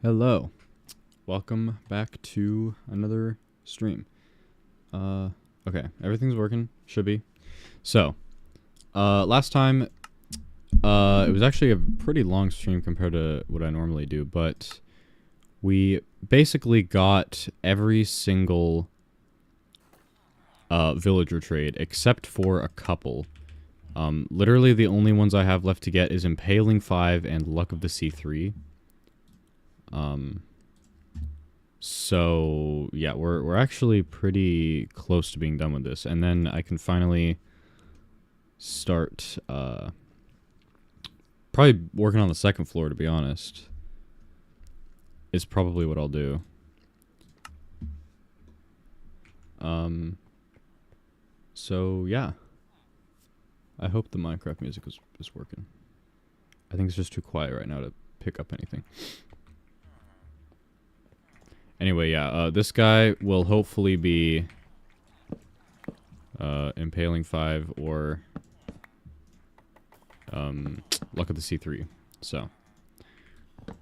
Hello, welcome back to another stream. Okay, everything's working, should be. So, last time, it was actually a pretty long stream compared to what I normally do, but we basically got every single villager trade except for a couple. Literally the only ones I have left to get is Impaling 5 and Luck of the Sea 3. So yeah, we're actually pretty close to being done with this, and then I can finally start probably working on the second floor, to be honest. Is probably what I'll do. So yeah, I hope the Minecraft music is working. I think it's just too quiet right now to pick up anything. Anyway, yeah, this guy will hopefully be Impaling 5 or Luck of the Sea 3. So,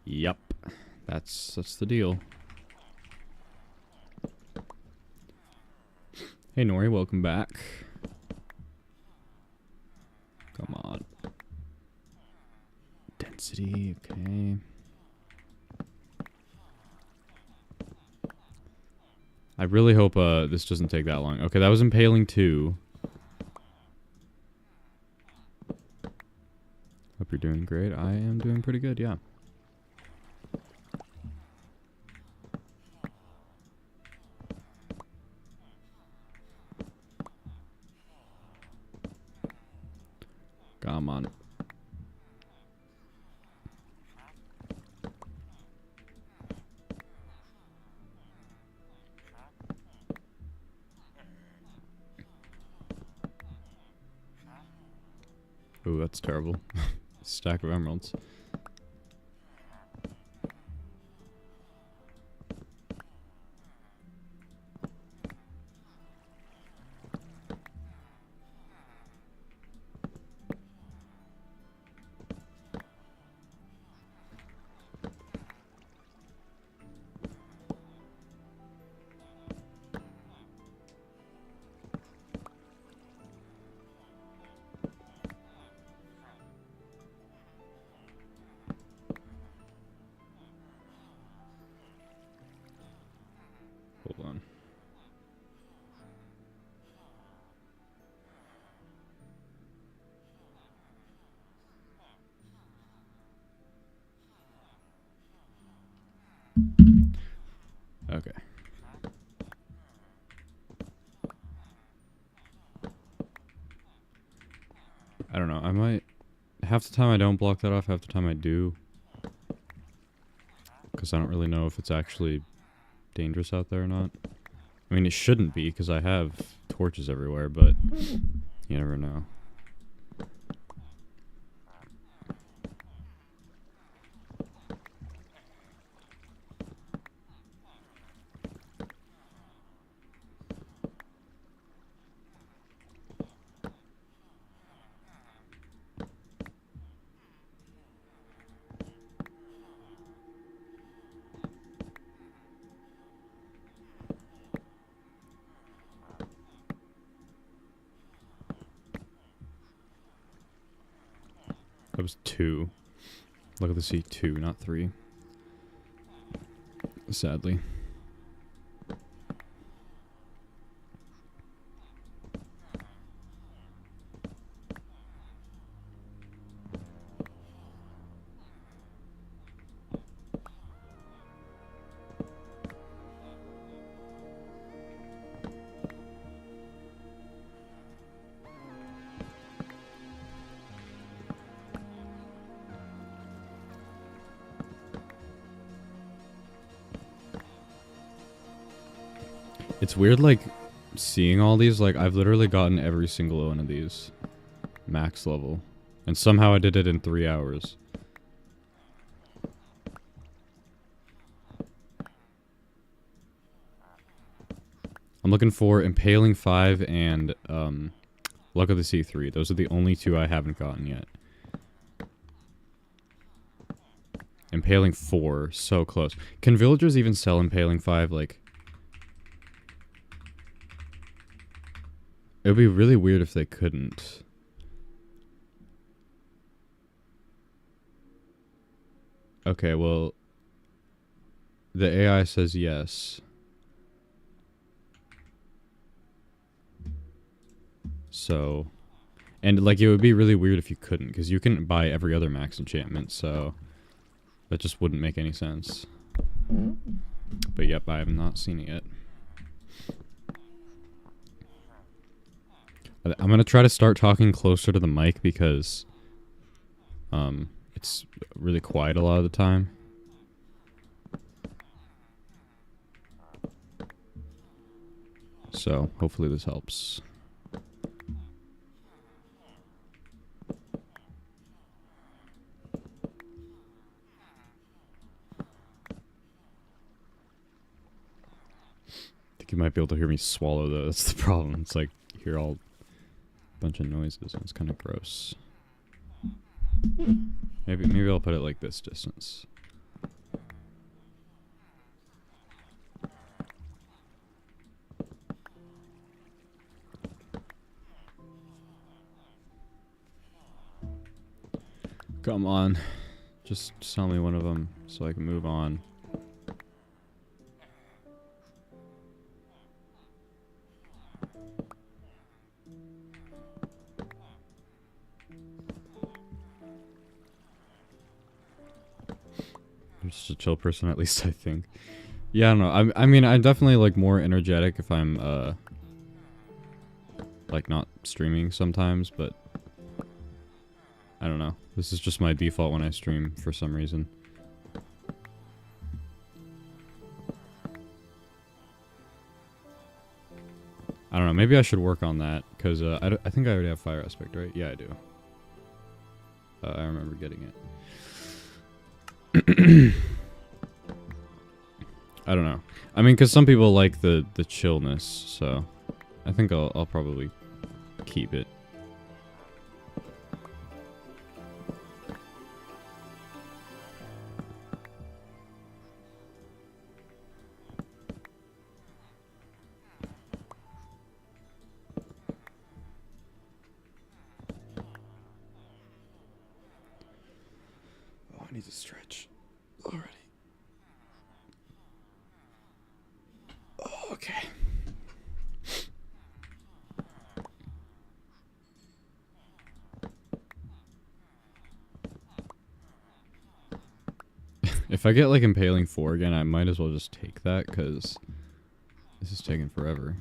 yep, that's the deal. Hey Nori, welcome back. Come on. Density, okay. I really hope this doesn't take that long. Okay, that was Impaling 2. Hope you're doing great. I am doing pretty good, yeah. Come on. Ooh, that's terrible. Stack of emeralds. half the time I don't block that off, half the time I do. Because I don't really know if it's actually dangerous out there or not. I mean, it shouldn't be, because I have torches everywhere, but you never know. That was 2. Look at the C, 2, not 3. Sadly. It's weird, like, seeing all these. Like, I've literally gotten every single one of these max level. And somehow I did it in 3 hours. I'm looking for Impaling 5 and Luck of the Sea 3. Those are the only 2 I haven't gotten yet. Impaling 4, so close. Can villagers even sell Impaling 5? Like, it would be really weird if they couldn't. Okay, well, the AI says yes. So, and like, it would be really weird if you couldn't, because you can buy every other max enchantment, so that just wouldn't make any sense. But yep, I have not seen it yet. I'm gonna try to start talking closer to the mic because it's really quiet a lot of the time. So hopefully this helps. I think you might be able to hear me swallow though. That's the problem. It's like you hear all bunch of noises and it's kind of gross. Maybe I'll put it like this distance. Come on. Just sell me one of them so I can move on. I'm just a chill person, at least I think. Yeah, I don't know. I mean, I'm definitely like more energetic if I'm like not streaming sometimes, but I don't know. This is just my default when I stream for some reason. I don't know. Maybe I should work on that because I think I already have Fire Aspect, right? Yeah, I do. I remember getting it. I don't know. I mean, because some people like the chillness, so I think I'll probably keep it. Oh, I need to stretch already. Oh, okay. If I get like Impaling 4 again, I might as well just take that because this is taking forever.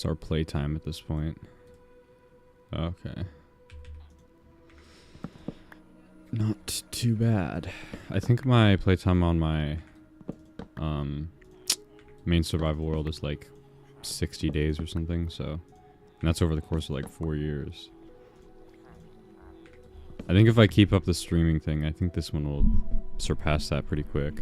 What's our playtime at this point? Okay. Not too bad. I think my playtime on my main survival world is like 60 days or something, so and that's over the course of like 4 years. I think if I keep up the streaming thing, I think this one will surpass that pretty quick.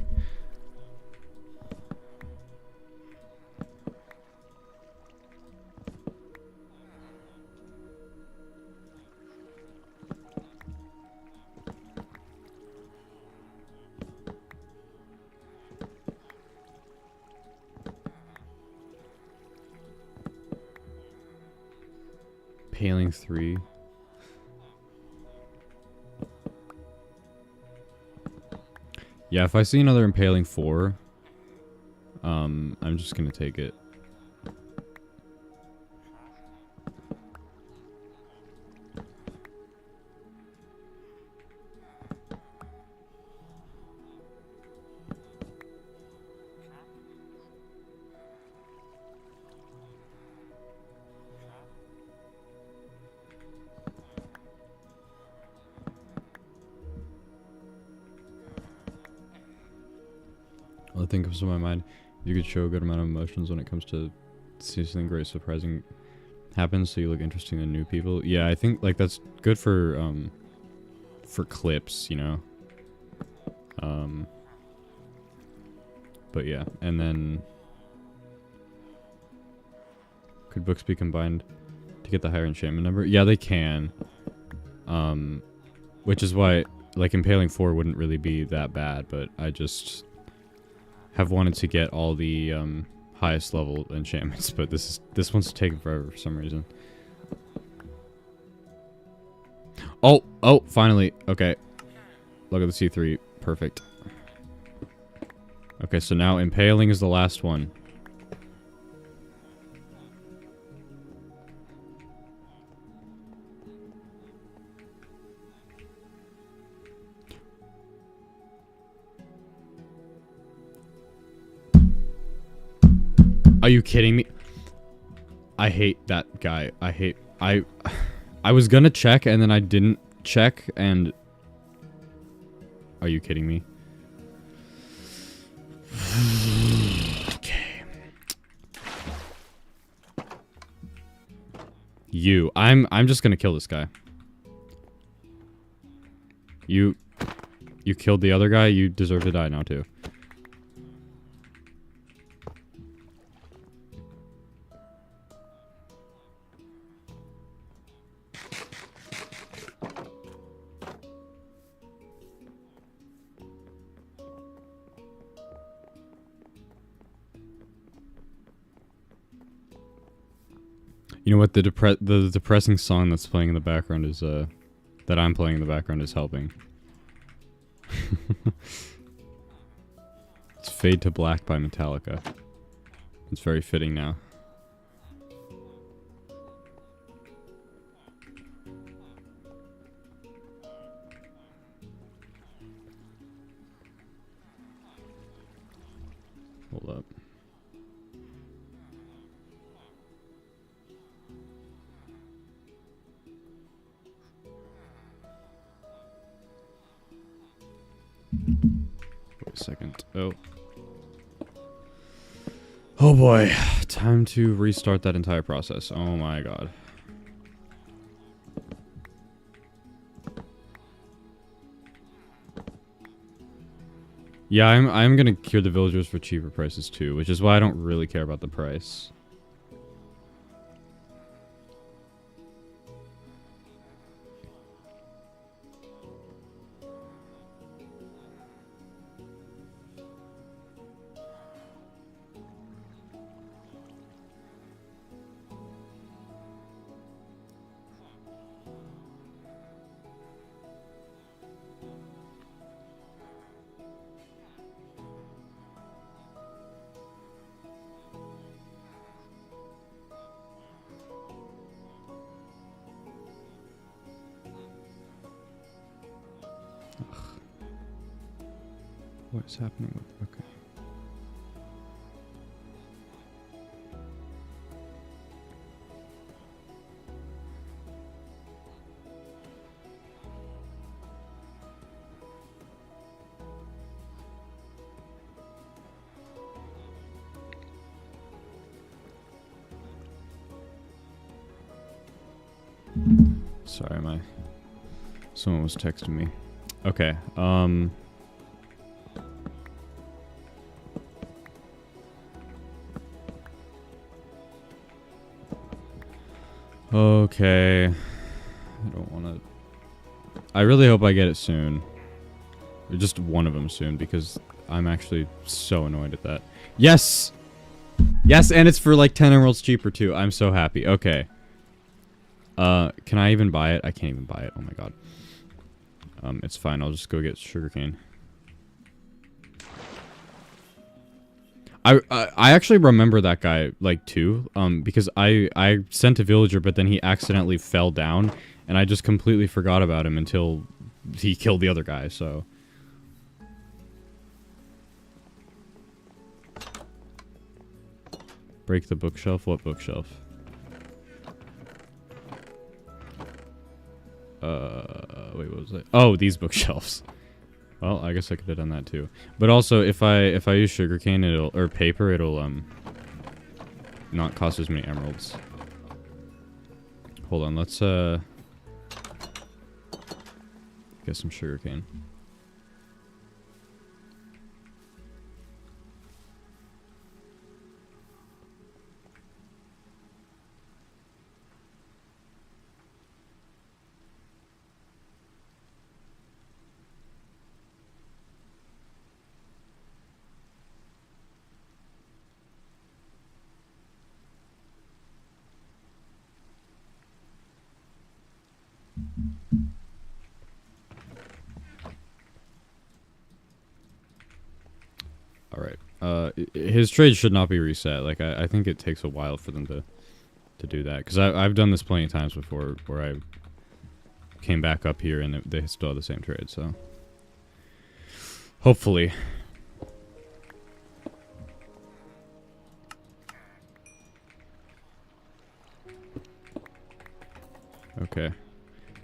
Paling 3. Yeah, if I see another Impaling 4, I'm just gonna take it. I think comes to my mind, you could show a good amount of emotions when it comes to seeing something great, surprising happens, so you look interesting to new people. Yeah, I think like that's good for clips, you know. But yeah, and then could books be combined to get the higher enchantment number? Yeah, they can. Which is why like Impaling 4 wouldn't really be that bad, but I just have wanted to get all the highest level enchantments, but this one's taking forever for some reason. Oh, finally. Okay. Look at the C3. Perfect. Okay, so now Impaling is the last one. Are you kidding me? I hate that guy. I was gonna check and then I didn't check and... Are you kidding me? Okay. I'm just gonna kill this guy. You killed the other guy, you deserve to die now too. You know what? The depressing song that's playing in the background is that I'm playing in the background is helping. It's Fade to Black by Metallica. It's very fitting now. Hold up. Wait a second. Oh boy. Time to restart that entire process. Oh my god. Yeah, I'm gonna cure the villagers for cheaper prices too, which is why I don't really care about the price. What is happening with... Okay. Sorry, someone was texting me. Okay, okay. I don't want to... I really hope I get it soon. Or just one of them soon, because I'm actually so annoyed at that. Yes! Yes, and it's for like 10 emeralds cheaper too. I'm so happy. Okay. Can I even buy it? I can't even buy it. Oh my god. It's fine. I'll just go get sugarcane. I actually remember that guy, like, too, because I sent a villager, but then he accidentally fell down, and I just completely forgot about him until he killed the other guy, so... Break the bookshelf? What bookshelf? Wait, what was it? Oh, these bookshelves. Well, I guess I could have done that too. But also, if I use sugarcane, or paper, it'll not cost as many emeralds. Hold on, let's get some sugarcane. Alright. His trade should not be reset. Like, I think it takes a while for them to do that. Because I've done this plenty of times before, where I came back up here and they still have the same trade, so... Hopefully. Okay.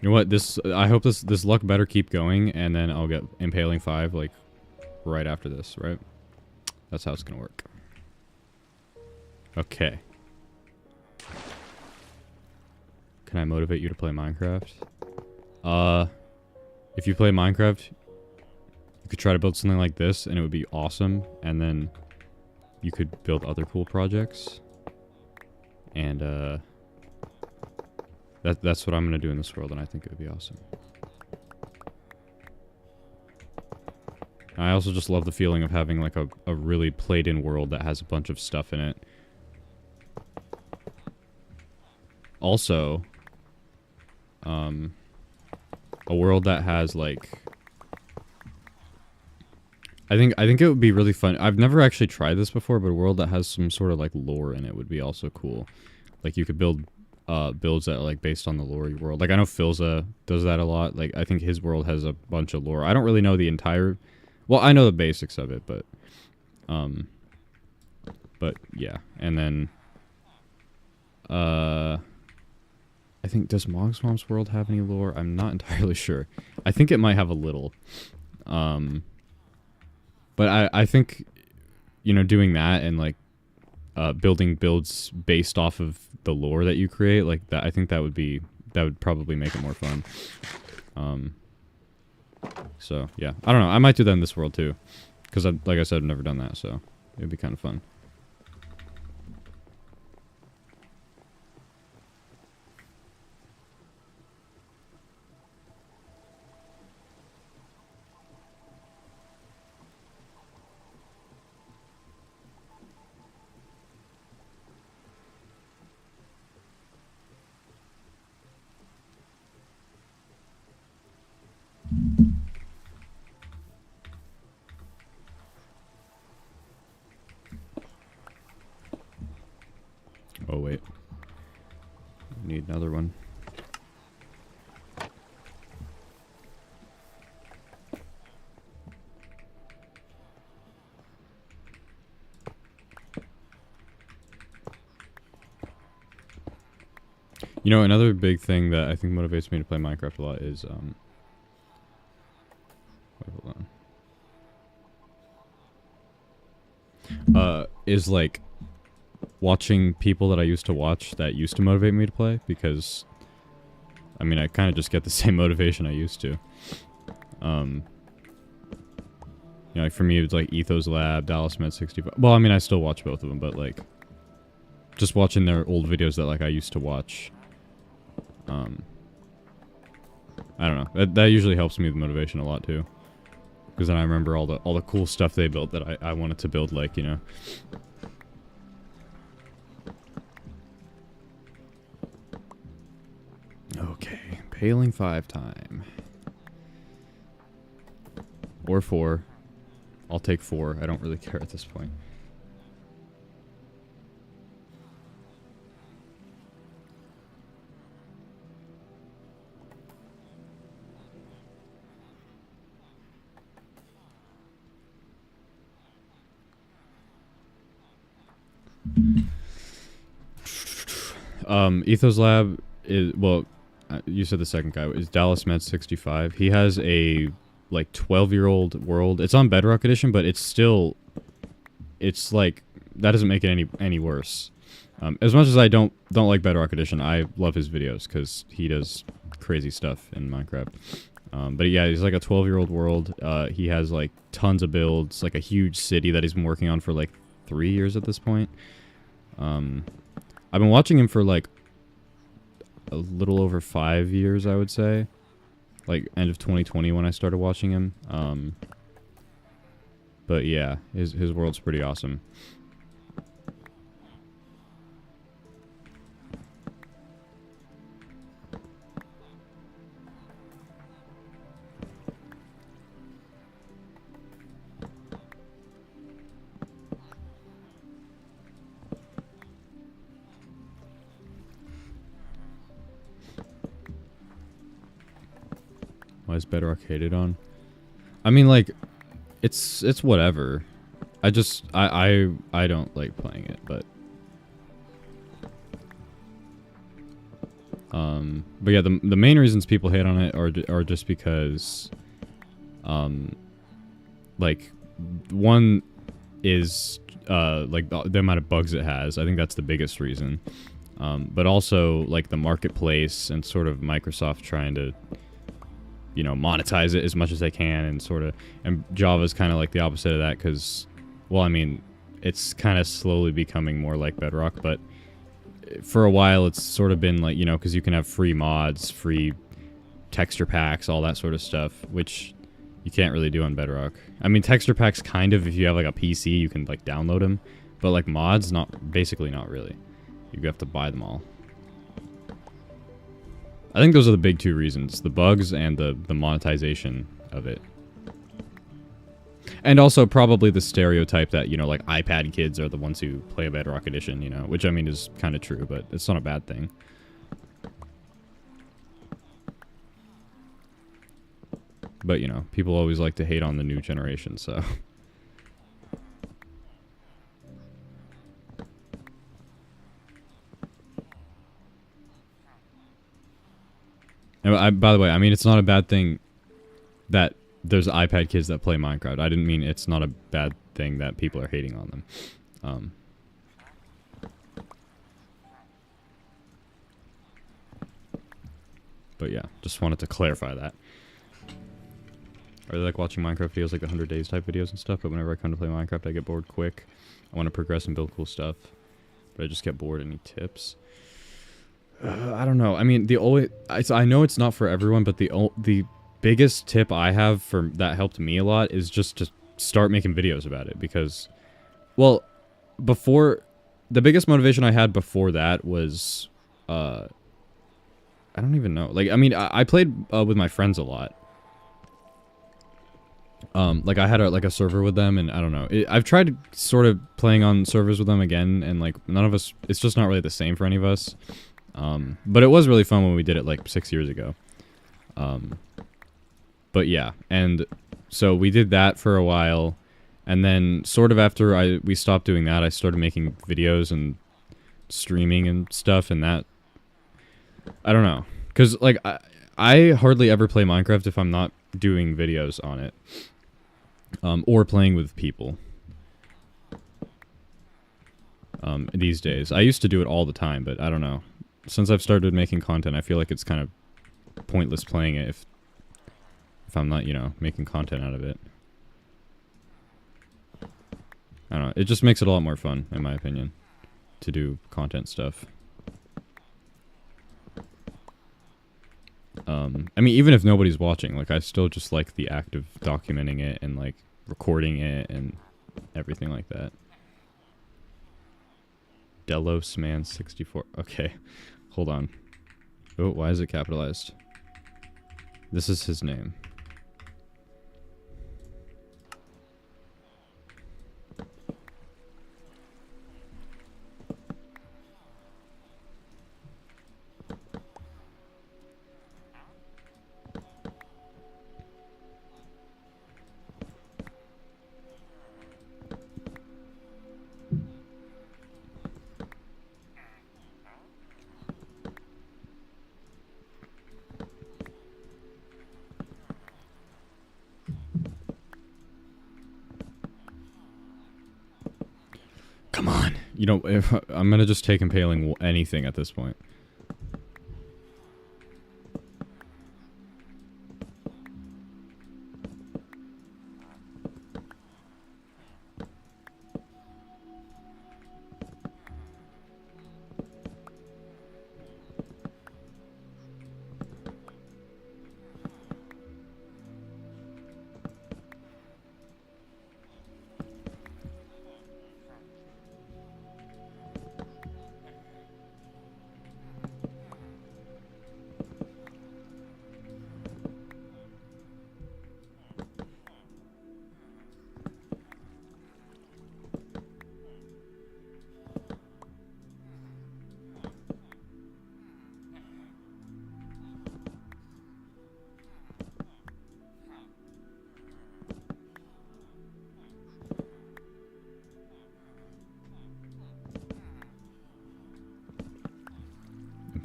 You know what? I hope this luck better keep going, and then I'll get Impaling 5, like, right after this, right? That's how it's gonna work. Okay. Can I motivate you to play Minecraft? If you play Minecraft, you could try to build something like this, and it would be awesome, and then you could build other cool projects. And, that's what I'm gonna do in this world, and I think it would be awesome. I also just love the feeling of having, like, a really played-in world that has a bunch of stuff in it. Also, a world that has, like... I think it would be really fun. I've never actually tried this before, but a world that has some sort of, like, lore in it would be also cool. Like, you could build builds that are, like, based on the lore of your world. Like, I know Philza does that a lot. Like, I think his world has a bunch of lore. I don't really know the entire... Well, I know the basics of it, but yeah. And then, I think, does Mogswamp's world have any lore? I'm not entirely sure. I think it might have a little. But I think, you know, doing that and, like, building builds based off of the lore that you create, like, that, I think that would probably make it more fun. So, yeah. I don't know. I might do that in this world, too. Because, like I said, I've never done that, so it would be kind of fun. Oh, wait. Need another one. You know, another big thing that I think motivates me to play Minecraft a lot is, wait, hold on. Is, like, watching people that I used to watch that used to motivate me to play, because I mean, I kind of just get the same motivation I used to. You know, like for me, it's like Ethos Lab, Dallas Med 65. Well, I mean, I still watch both of them, but like, just watching their old videos that like I used to watch. I don't know. That usually helps me with motivation a lot too, because then I remember all the cool stuff they built that I wanted to build, like, you know. Okay, Paling 5 time. Or 4. I'll take 4. I don't really care at this point. Ethos Lab is, well, you said the second guy is Dallas Med 65. He has a like 12-year-old world. It's on Bedrock Edition, but it's still, it's like, that doesn't make it any worse. As much as I don't like Bedrock Edition, I love his videos because he does crazy stuff in Minecraft. But yeah, he's like a 12-year-old world. He has like tons of builds, like a huge city that he's been working on for like 3 years at this point. I've been watching him for like a little over 5 years, I would say. Like end of 2020 when I started watching him. But yeah, his world's pretty awesome. Why is Bedrock hated on? I mean, like, it's whatever. I don't like playing it, but yeah, the main reasons people hate on it are just because like, one is like the amount of bugs it has. I think that's the biggest reason. But also like the marketplace and sort of Microsoft trying to, you know, monetize it as much as they can, and sort of, and Java's kind of like the opposite of that, because, well, I mean, it's kind of slowly becoming more like Bedrock, but for a while it's sort of been like, you know, because you can have free mods, free texture packs, all that sort of stuff, which you can't really do on Bedrock. I mean, texture packs kind of, if you have like a PC, you can like download them, but like mods, basically not really. You have to buy them all. I think those are the big two reasons. The bugs and the monetization of it. And also probably the stereotype that, you know, like iPad kids are the ones who play a Bedrock Edition, you know, which I mean is kind of true, but it's not a bad thing. But, you know, people always like to hate on the new generation, so... by the way, I mean, it's not a bad thing that there's iPad kids that play Minecraft. I didn't mean it's not a bad thing that people are hating on them. But yeah, just wanted to clarify that. I really like watching Minecraft videos, like the 100 Days type videos and stuff, but whenever I come to play Minecraft, I get bored quick. I want to progress and build cool stuff, but I just get bored. Any tips? I don't know. I mean, I know it's not for everyone, but the biggest tip I have that helped me a lot is just to start making videos about it, because, well, the biggest motivation I had before that was, I don't even know. Like, I mean, I played with my friends a lot. Like I had a server with them, and I don't know. I've tried sort of playing on servers with them again, and like none of us, it's just not really the same for any of us. But it was really fun when we did it like 6 years ago. But yeah, and so we did that for a while, and then sort of after we stopped doing that, I started making videos and streaming and stuff, and that, I don't know, because like I hardly ever play Minecraft if I'm not doing videos on it, or playing with people. These days, I used to do it all the time, but I don't know. Since I've started making content, I feel like it's kind of pointless playing it if I'm not, you know, making content out of it. I don't know. It just makes it a lot more fun, in my opinion, to do content stuff. I mean, even if nobody's watching, like, I still just like the act of documenting it and, like, recording it and everything like that. Delos Man 64. Okay, hold on. Oh, why is it capitalized? This is his name. Come on. You know, if, I'm gonna just take impaling anything at this point.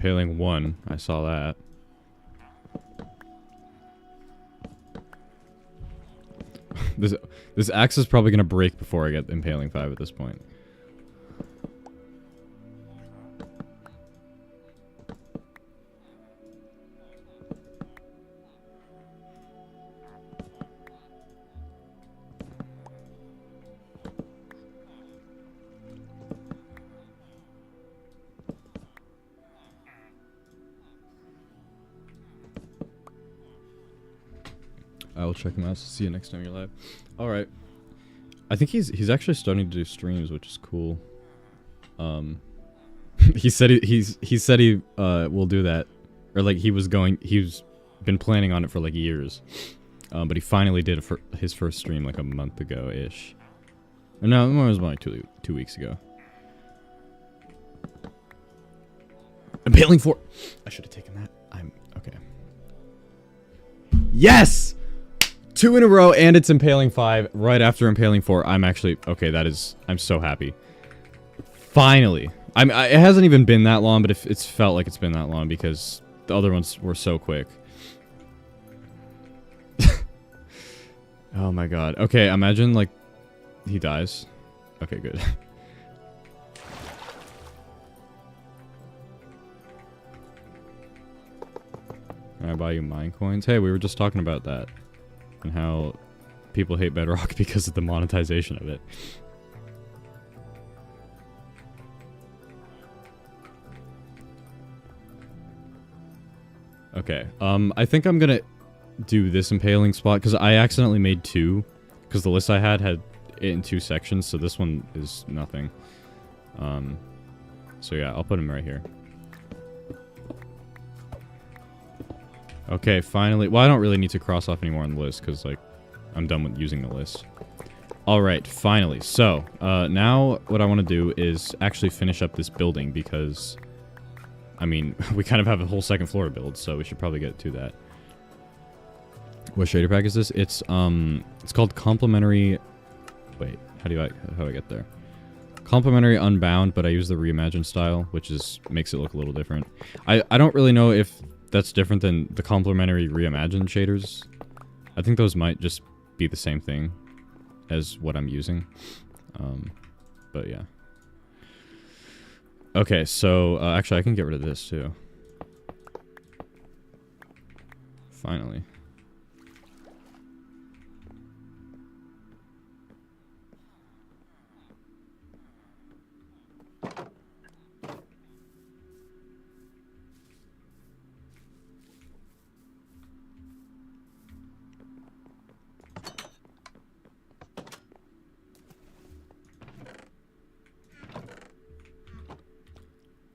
Impaling 1, I saw that. This axe is probably gonna break before I get impaling 5 at this point. I will check him out. See you next time you're live. All right. I think he's actually starting to do streams, which is cool. He said he will do that, or like he's been planning on it for like years. But he finally did it for his first stream like a month ago ish. Or no, it was like two weeks ago. Impaling 4. I should have taken that. I'm okay. Yes. 2 in a row, and it's impaling 5 right after impaling 4. I'm actually okay. I'm so happy. Finally, it hasn't even been that long, but it's felt like it's been that long because the other ones were so quick. Oh my god. Okay, imagine like he dies. Okay, good. Can I buy you mine coins? Hey, we were just talking about that. And how people hate Bedrock because of the monetization of it. Okay, I think I'm gonna do this impaling spot, because I accidentally made 2, because the list I had it in 2 sections, so this one is nothing. So yeah, I'll put him right here. Okay, finally. Well, I don't really need to cross off anymore on the list, because, like, I'm done with using the list. Alright, finally. So, now what I want to do is actually finish up this building, because, I mean, we kind of have a whole second floor to build, so we should probably get to that. What shader pack is this? It's called Complementary... Wait, how do I get there? Complementary Unbound, but I use the Reimagined style, which makes it look a little different. I don't really know if that's different than the Complementary Reimagined shaders. I think those might just be the same thing as what I'm using. But yeah. Okay, so actually I can get rid of this too. Finally.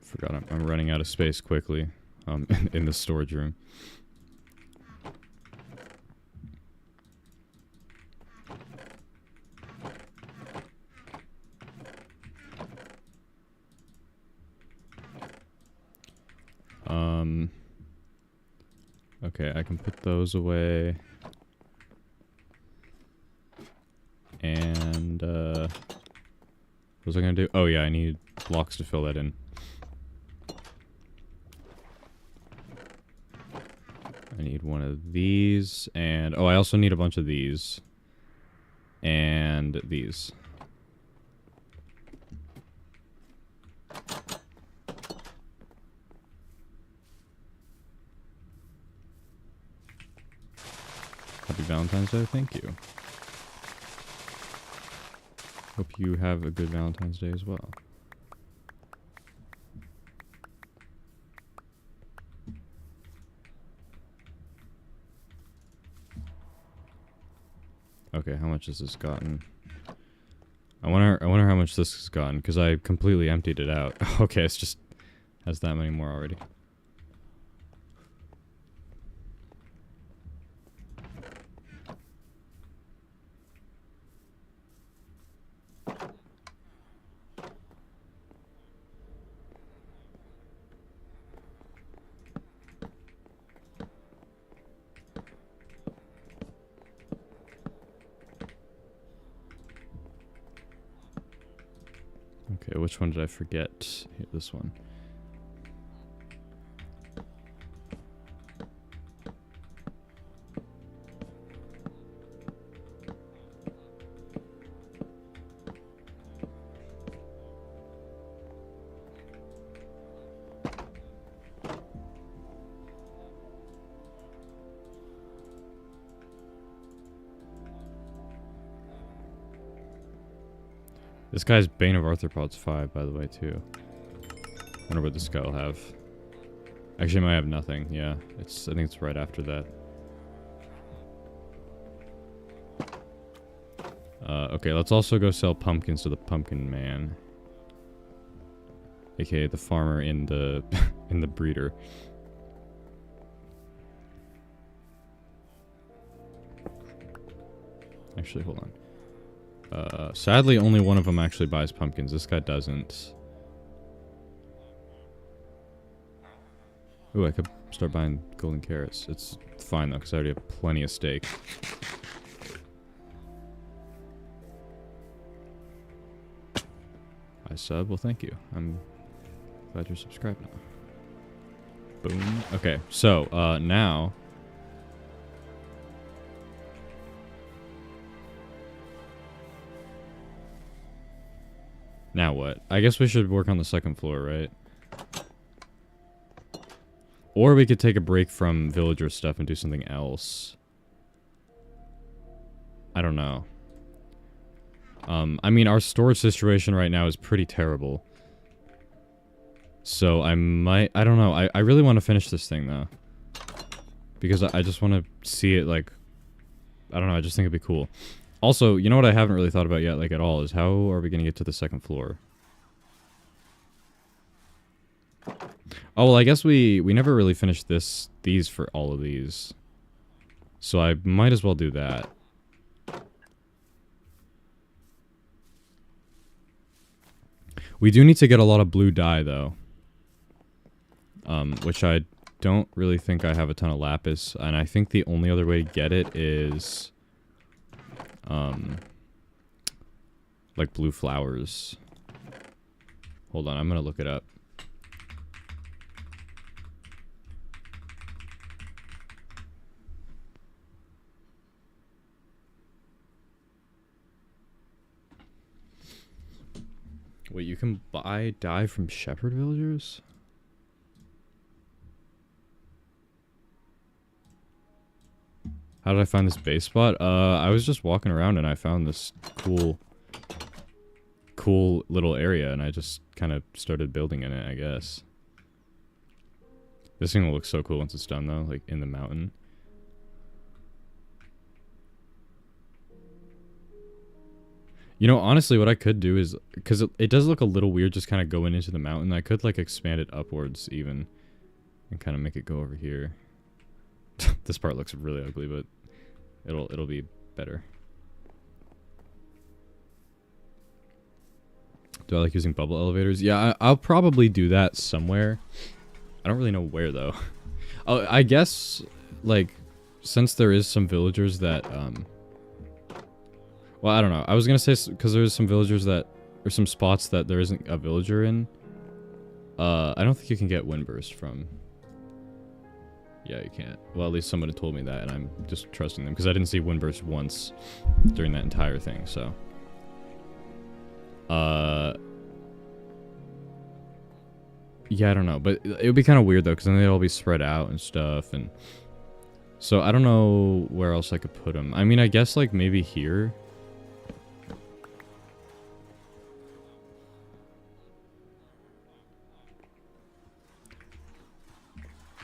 Forgot I'm running out of space quickly. In the storage room. Okay, I can put those away. And, what was I gonna do? Oh yeah, I need blocks to fill that in. I need one of these, and... oh, I also need a bunch of these. And these. Happy Valentine's Day, thank you. Hope you have a good Valentine's Day as well. Okay, how much has this gotten? I wonder how much this has gotten, because I completely emptied it out. Okay, it's just has that many more already. Okay, which one did I forget? Here, this one. This guy's Bane of Arthropods 5, by the way, too. Wonder what this guy will have. Actually, it might have nothing. Yeah, I think it's right after that. Okay, let's also go sell pumpkins to the Pumpkin Man, aka the farmer in the in the breeder. Actually, hold on. Sadly, only one of them actually buys pumpkins. This guy doesn't. Ooh, I could start buying golden carrots. It's fine, though, because I already have plenty of steak. I sub? Well, thank you. I'm glad you're subscribed now. Boom. Okay, so, now... Now what? I guess we should work on the second floor, right? Or we could take a break from villager stuff and do something else. I don't know. I mean, our storage situation right now is pretty terrible. So I don't know. I really want to finish this thing, though. Because I just want to see it, like... I don't know, I just think it'd be cool. Also, you know what I haven't really thought about yet, like, at all, is how are we going to get to the second floor? Oh, well, I guess we never really finished these for all of these. So I might as well do that. We do need to get a lot of blue dye, though. Which I don't really think I have a ton of lapis, and I think the only other way to get it is... like blue flowers. Hold on, I'm gonna look it up. Wait, you can buy dye from shepherd villagers? How did I find this base spot? I was just walking around and I found this cool little area and I just kind of started building in it, I guess. This thing will look so cool once it's done though, like in the mountain. You know, honestly, what I could do is, because it does look a little weird just kind of going into the mountain, I could like expand it upwards even and kind of make it go over here. This part looks really ugly, but it'll be better. Do I like using bubble elevators? Yeah, I'll probably do that somewhere. I don't really know where though. Oh, I guess like since there is some villagers that well, I don't know. I was gonna say because there's some villagers that or some spots that there isn't a villager in. I don't think you can get windburst from. Yeah, you can't. Well, at least somebody told me that, and I'm just trusting them because I didn't see windburst once during that entire thing. So, yeah, I don't know, but it would be kind of weird though because then they'd all be spread out and stuff, and so I don't know where else I could put them. I mean, I guess like maybe here.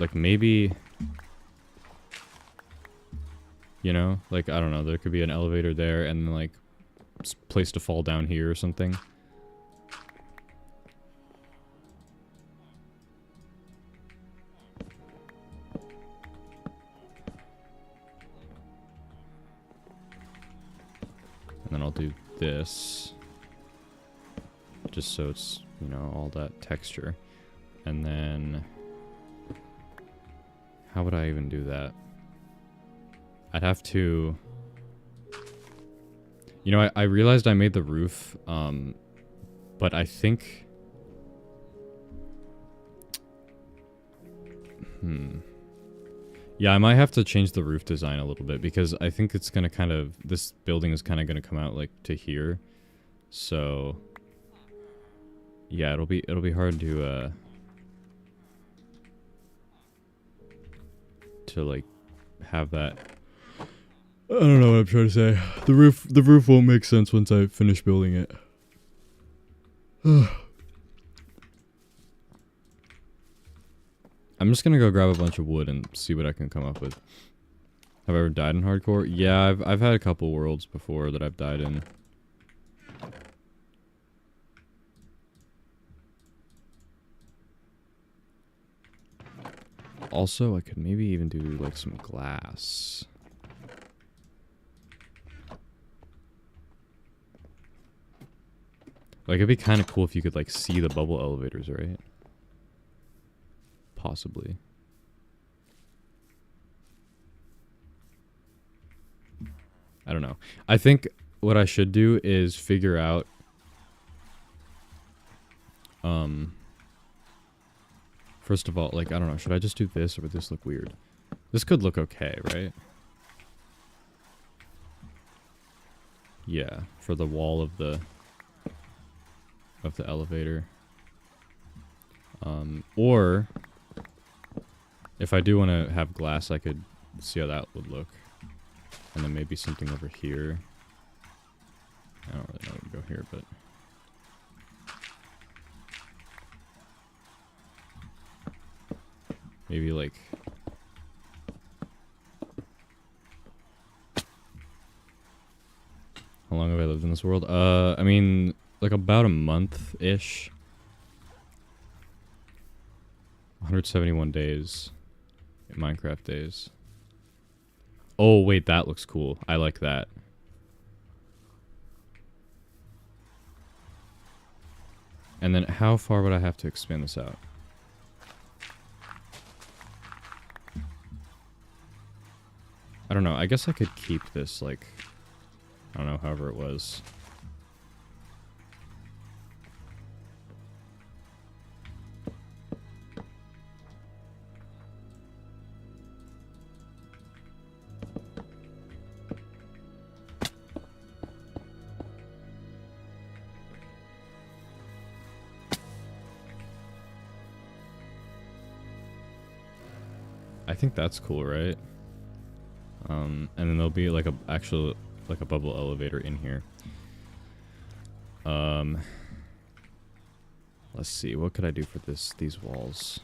Like maybe, you know, like I don't know, there could be an elevator there and then like place to fall down here or something. And then I'll do this just so it's, you know, all that texture. And then how would I even do that? I'd have to... You know, I realized I made the roof, but I think... Yeah, I might have to change the roof design a little bit, because I think it's gonna kind of... This building is kind of gonna come out, like, to here. So... Yeah, it'll be hard to like have that. I don't know what I'm trying to say. The roof won't make sense once I finish building it. I'm just gonna go grab a bunch of wood and see what I can come up with. Have I ever died in hardcore? Yeah, I've had a couple worlds before that I've died in. Also, I could maybe even do like some glass. Like it'd be kind of cool if you could like see the bubble elevators, right? Possibly. I don't know. I think what I should do is figure out first of all, like, I don't know, should I just do this or would this look weird? This could look okay, right? Yeah, for the wall of the elevator. Or if I do want to have glass, I could see how that would look. And then maybe something over here. I don't really know where to go here, but... Maybe like... How long have I lived in this world? I mean, like about a month-ish. 171 days. Minecraft days. Oh, wait, that looks cool. I like that. And then how far would I have to expand this out? I don't know. I guess I could keep this, like, I don't know, however it was. I think that's cool, right? And then there'll be like a actual like a bubble elevator in here. Let's see, what could I do for these walls?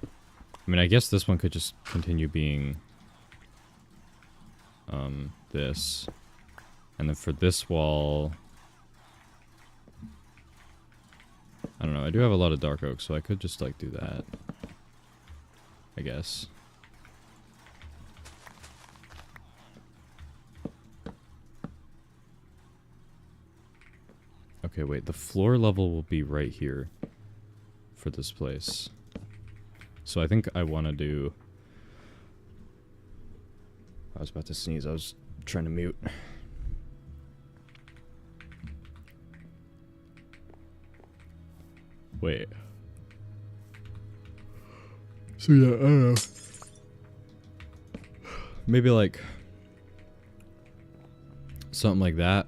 I mean, I guess this one could just continue being this. And then for this wall, I don't know, I do have a lot of dark oak, so I could just like do that, I guess. Okay, wait, the floor level will be right here for this place. So I think I want to do... I was about to sneeze, I was trying to mute. Wait. So yeah, I don't know. Maybe like... something like that.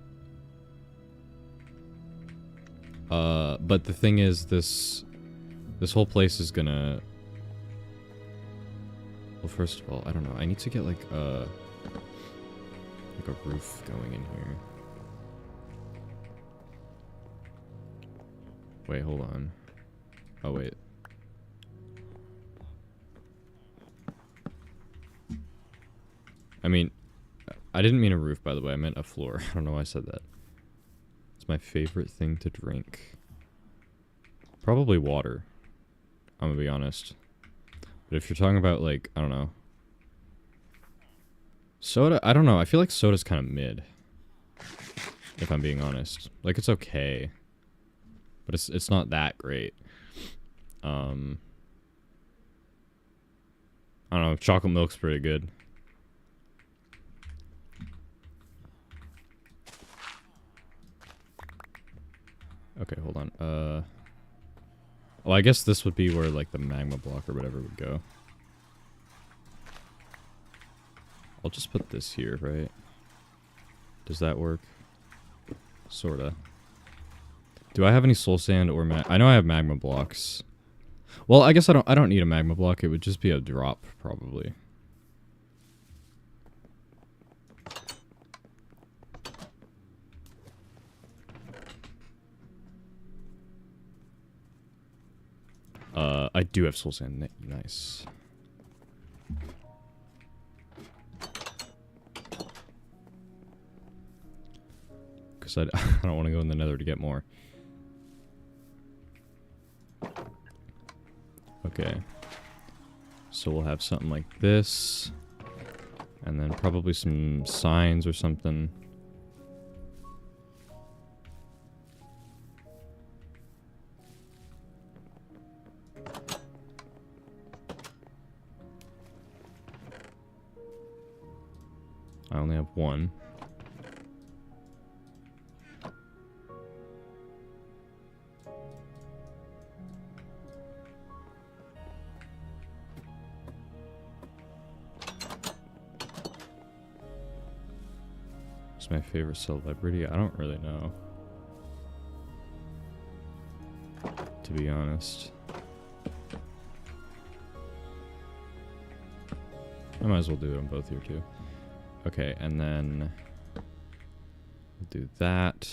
But the thing is, this whole place is gonna... Well, first of all, I don't know. I need to get like a roof going in here. Wait, hold on. Oh, wait. I mean, I didn't mean a roof, by the way. I meant a floor. I don't know why I said that. It's my favorite thing to drink. Probably water. I'm gonna be honest. But if you're talking about, like, I don't know. Soda, I don't know. I feel like soda's kind of mid. If I'm being honest. Like, it's okay. But it's not that great. I don't know. Chocolate milk's pretty good. Okay, hold on. Well, I guess this would be where, like, the magma block or whatever would go. I'll just put this here, right? Does that work? Sorta. Do I have any soul sand or I know I have magma blocks. Well, I guess I don't need a magma block. It would just be a drop, probably. I do have soul sand. Nice. Because I don't want to go in the nether to get more. Okay. So we'll have something like this. And then probably some signs or something. I only have one. What's my favorite celebrity? I don't really know. To be honest. I might as well do them both here too. Okay, and then we'll do that.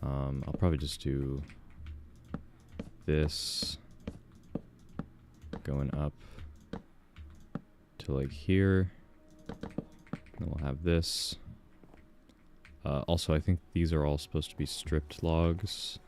I'll probably just do this going up to like here. Then we'll have this. Also, I think these are all supposed to be stripped logs.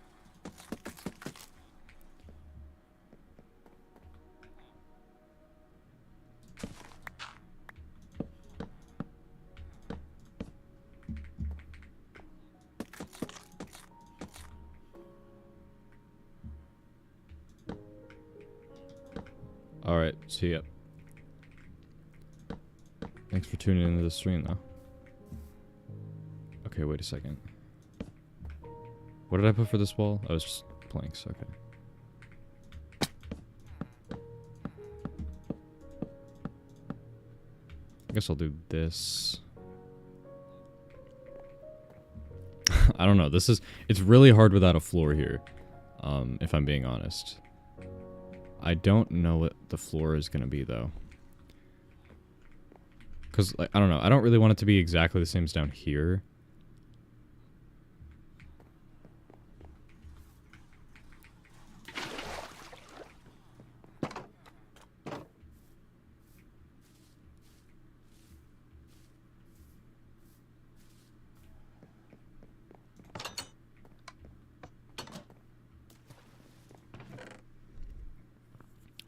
Alright, see ya. Thanks for tuning into the stream, though. Okay, wait a second. What did I put for this wall? Oh, it's just planks, okay. I guess I'll do this. I don't know, it's really hard without a floor here. If I'm being honest. I don't know what the floor is gonna be, though. Because, like, I don't know. I don't really want it to be exactly the same as down here.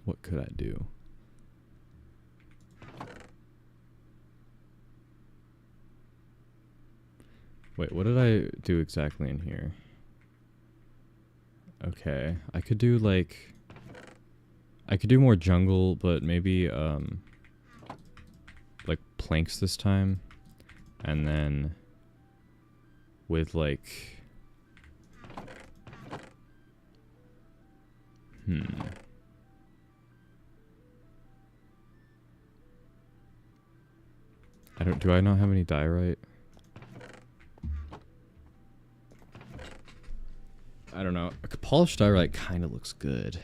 What could I do? Wait, what did I do exactly in here? Okay, I could do like... I could do more jungle, but maybe, like planks this time. And then... with like... Do I not have any diorite? I don't know. Polished diorite kind of looks good,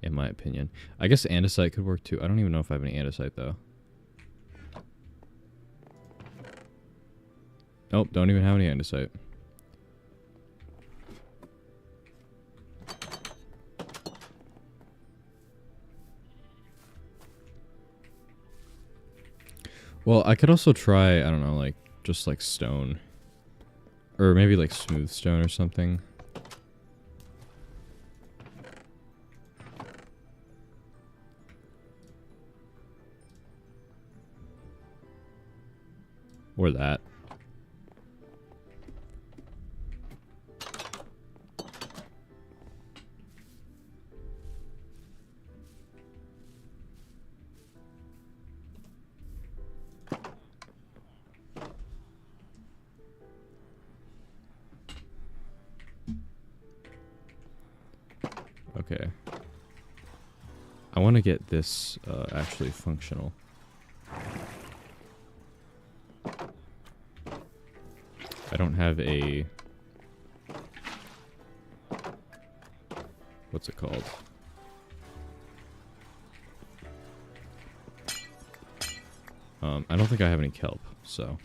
in my opinion. I guess andesite could work too. I don't even know if I have any andesite though. Nope, don't even have any andesite. Well, I could also try, I don't know, like, just like stone. Or maybe like smooth stone or something. Or that. Okay. I want to get this actually functional. I don't have a... what's it called? I don't think I have any kelp, so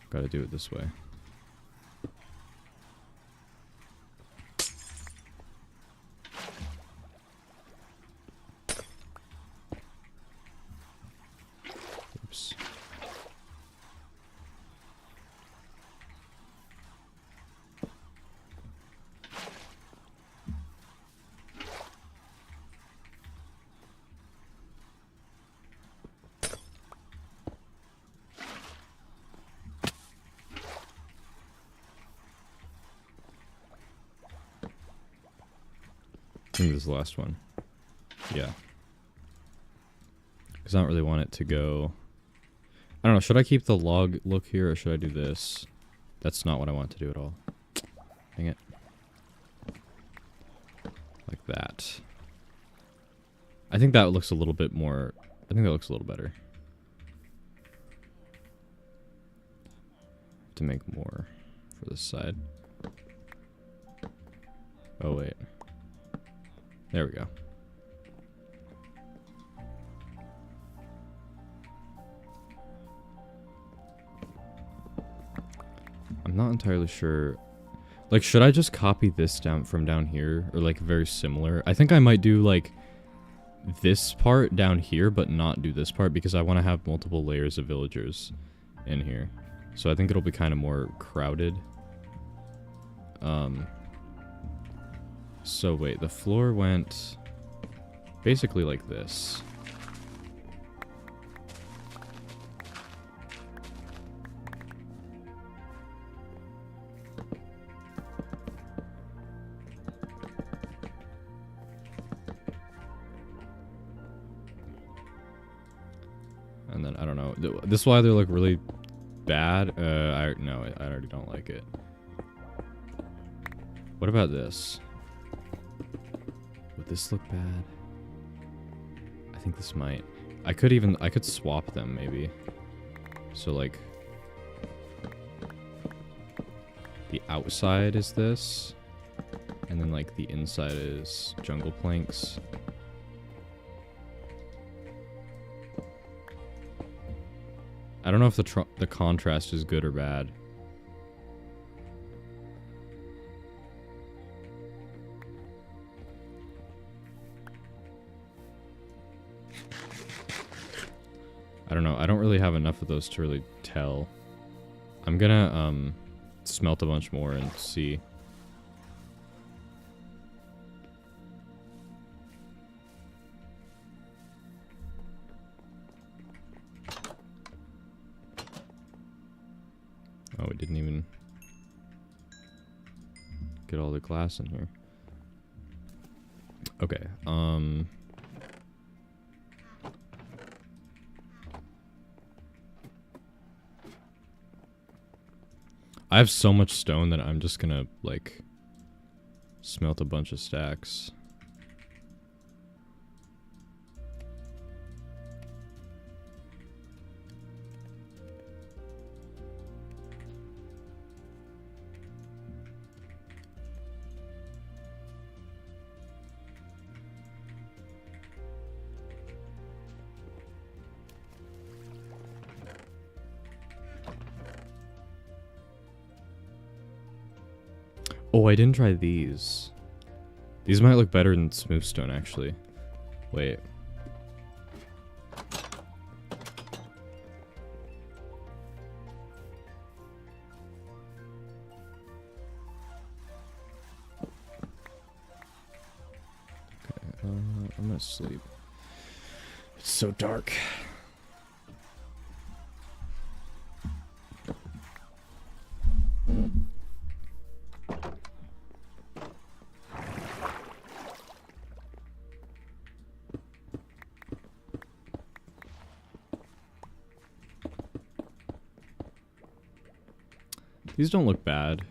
gotta do it this way. Oops. I think this is the last one. Yeah. Because I don't really want it to go... I don't know, should I keep the log look here or should I do this? That's not what I want to do at all. Dang it. Like that. I think that looks a little bit more... I think that looks a little better. To make more for this side. Oh, wait. There we go. I'm not entirely sure. Like, should I just copy this down from down here? Or, like, very similar? I think I might do, like, this part down here, but not do this part, because I want to have multiple layers of villagers in here. So I think it'll be kind of more crowded. So wait, the floor went basically like this. And then, I don't know. This will either look really bad. No, I already don't like it. What about this? Would this look bad? I think this might. I could swap them maybe. So like, the outside is this, and then like the inside is jungle planks. I don't know if the contrast is good or bad. I don't know. I don't really have enough of those to really tell. I'm gonna smelt a bunch more and see. Oh, we didn't even get all the glass in here. Okay, I have so much stone that I'm just gonna, like, smelt a bunch of stacks. Oh, I didn't try these. These might look better than smooth stone, actually. Wait. Okay, I'm gonna sleep. It's so dark. These don't look bad.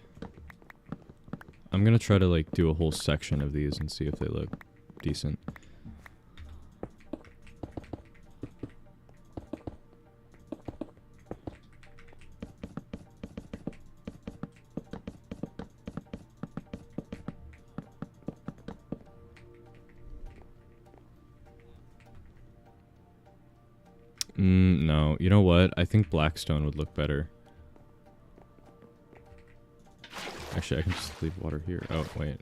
I'm gonna try to, like, do a whole section of these and see if they look decent. No. You know what? I think blackstone would look better. Actually, I can just leave water here. Oh, wait.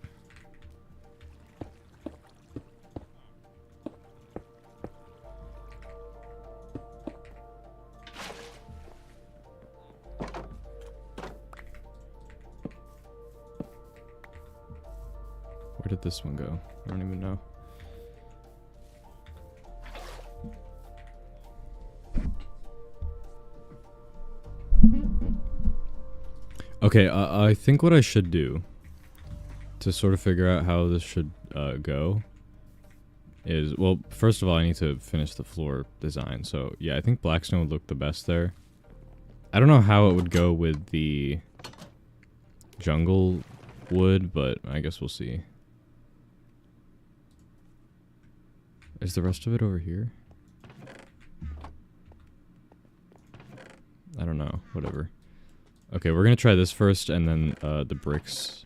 Where did this one go? I don't even know. Okay, I think what I should do to sort of figure out how this should go is, well, first of all, I need to finish the floor design. So, yeah, I think blackstone would look the best there. I don't know how it would go with the jungle wood, but I guess we'll see. Is the rest of it over here? I don't know. Whatever. Okay, we're gonna try this first, and then the bricks.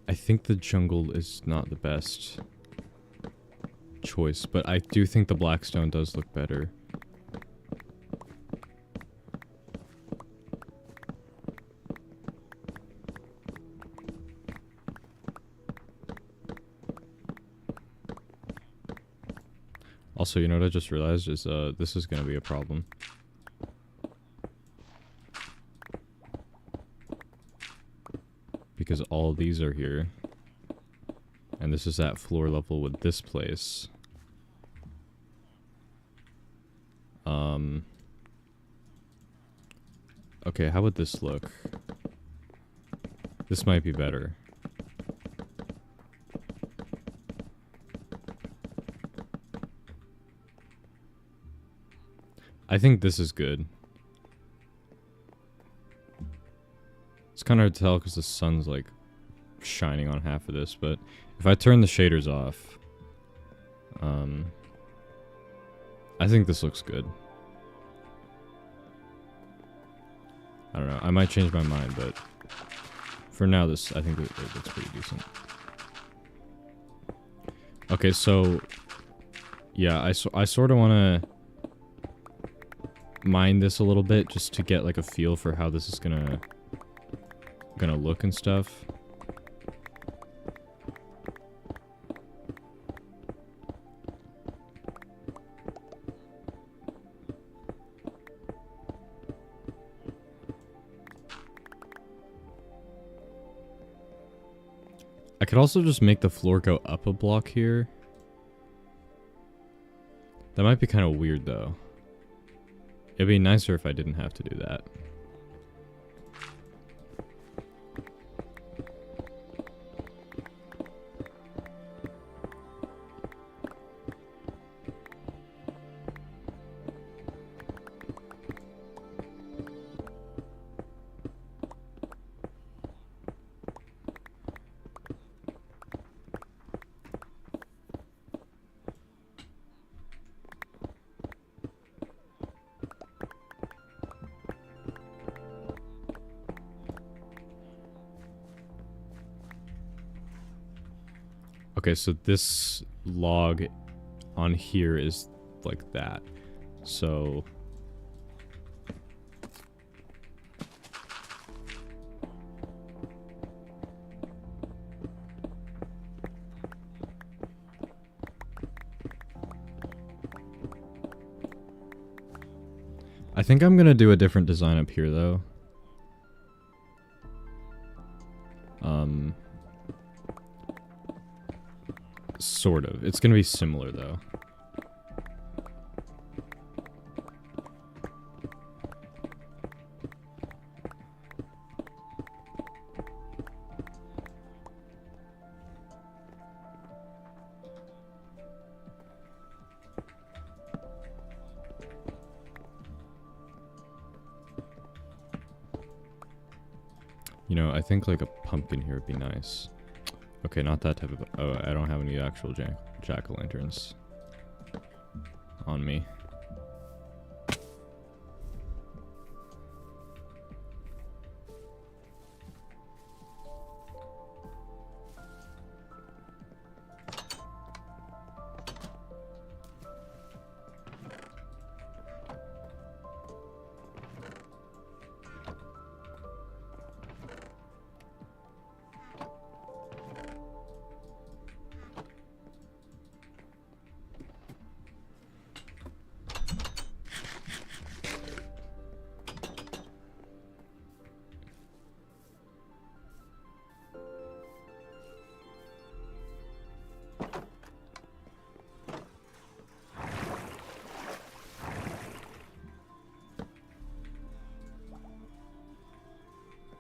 I think the jungle is not the best choice, but I do think the blackstone does look better. Also, you know what I just realized is this is gonna be a problem. Because all these are here. And this is at floor level with this place. Okay, how would this look? This might be better. I think this is good. It's kind of hard to tell because the sun's like shining on half of this, but if I turn the shaders off, I think this looks good. I don't know. I might change my mind, but for now, I think it looks pretty decent. Okay, so yeah, I sort of want to mine this a little bit just to get like a feel for how this is gonna look and stuff. I could also just make the floor go up a block here. That might be kind of weird though. It'd be nicer if I didn't have to do that. Okay, so this log on here is like that. So I think I'm gonna do a different design up here though. Sort of. It's gonna be similar though. You know, I think like a pumpkin here would be nice. Okay, not that type of... Oh, I don't have any actual jack-o'-lanterns on me.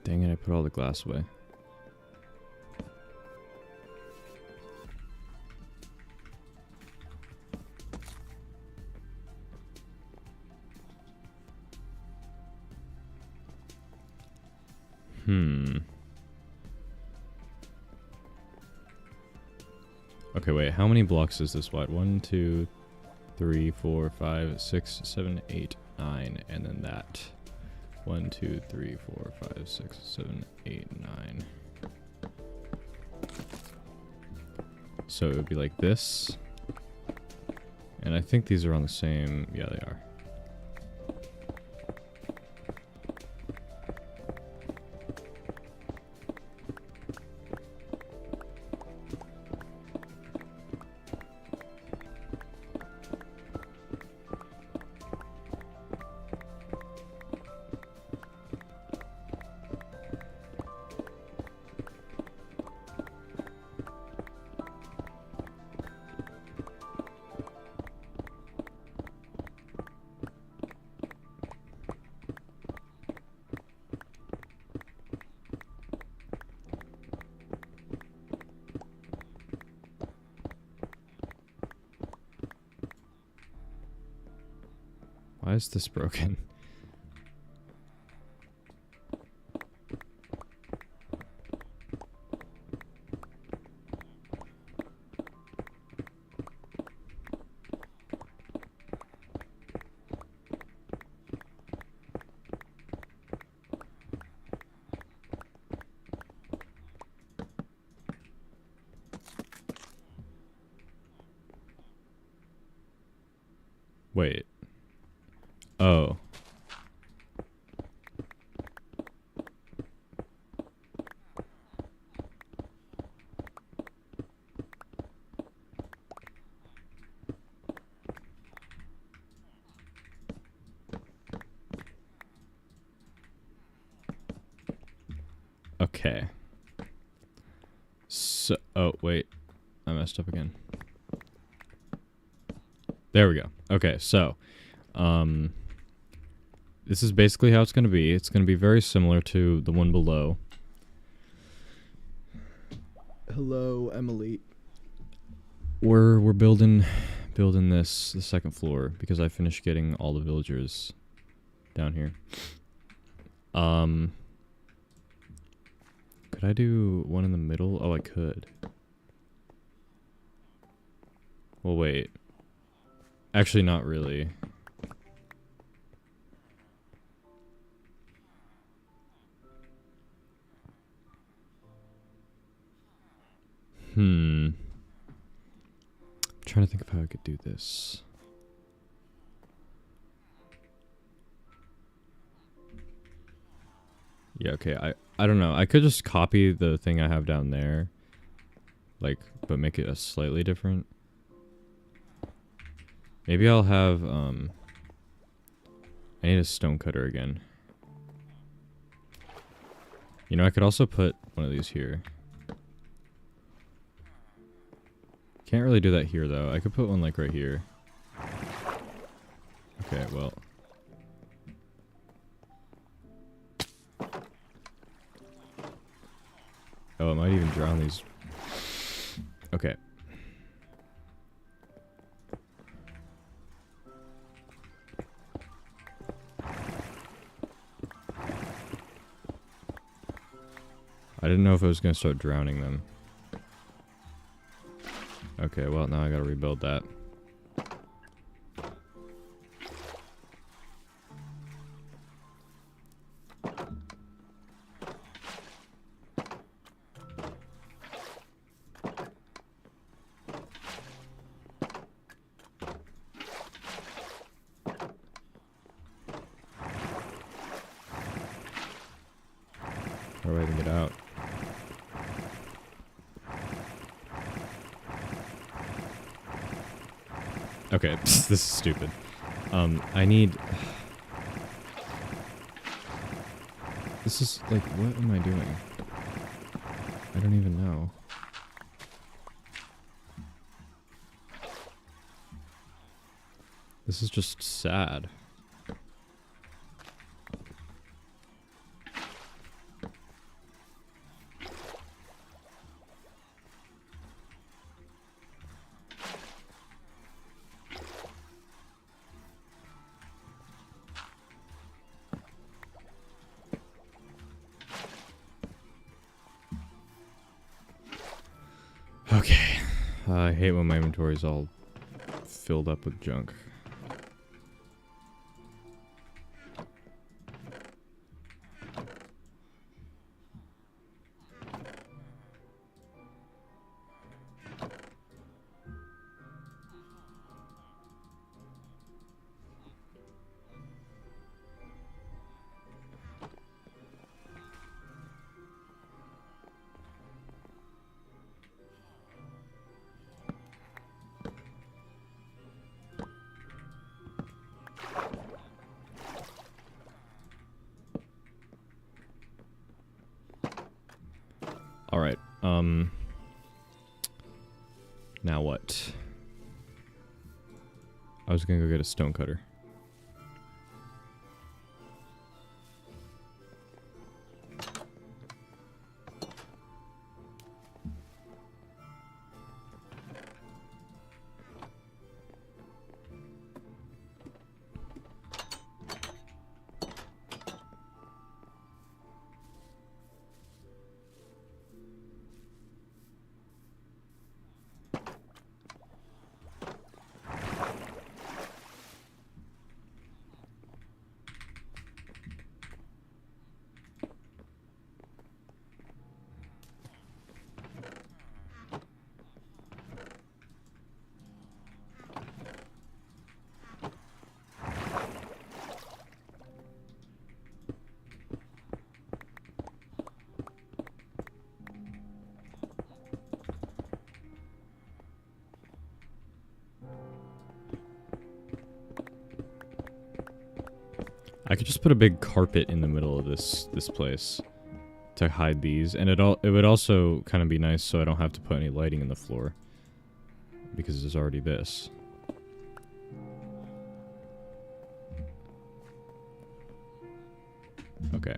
Dang it, I put all the glass away. Okay, wait, how many blocks is this wide? 1, 2, 3, 4, 5, 6, 7, 8, 9, and then that. 1, 2, 3, 4, 5, 6, 7, 8, 9. So it would be like this. And I think these are on the same... Yeah, they are. Why is this broken? Wait. Oh. Okay. So, oh, wait. I messed up again. There we go. Okay, so, this is basically how it's going to be. It's going to be very similar to the one below. Hello, Emily. We're building the second floor because I finished getting all the villagers down here. Could I do one in the middle? Oh, I could. Well, wait. Actually, not really. I'm trying to think of how I could do this. Yeah, okay. I don't know. I could just copy the thing I have down there. Like, but make it a slightly different. Maybe I'll have, I need a stone cutter again. You know, I could also put one of these here. Can't really do that here, though. I could put one, like, right here. Okay, well. Oh, it might even drown these. Okay. I didn't know if I was going to start drowning them. Okay, well, now I gotta rebuild that. How do I even get out? Okay, this is stupid. I need... This is, like, what am I doing? I don't even know. This is just sad. Okay. I hate when my inventory's all filled up with junk. Alright, now what? I was gonna go get a stone cutter. I could just put a big carpet in the middle of this place to hide these, and it would also kind of be nice so I don't have to put any lighting in the floor because there's already this. Okay.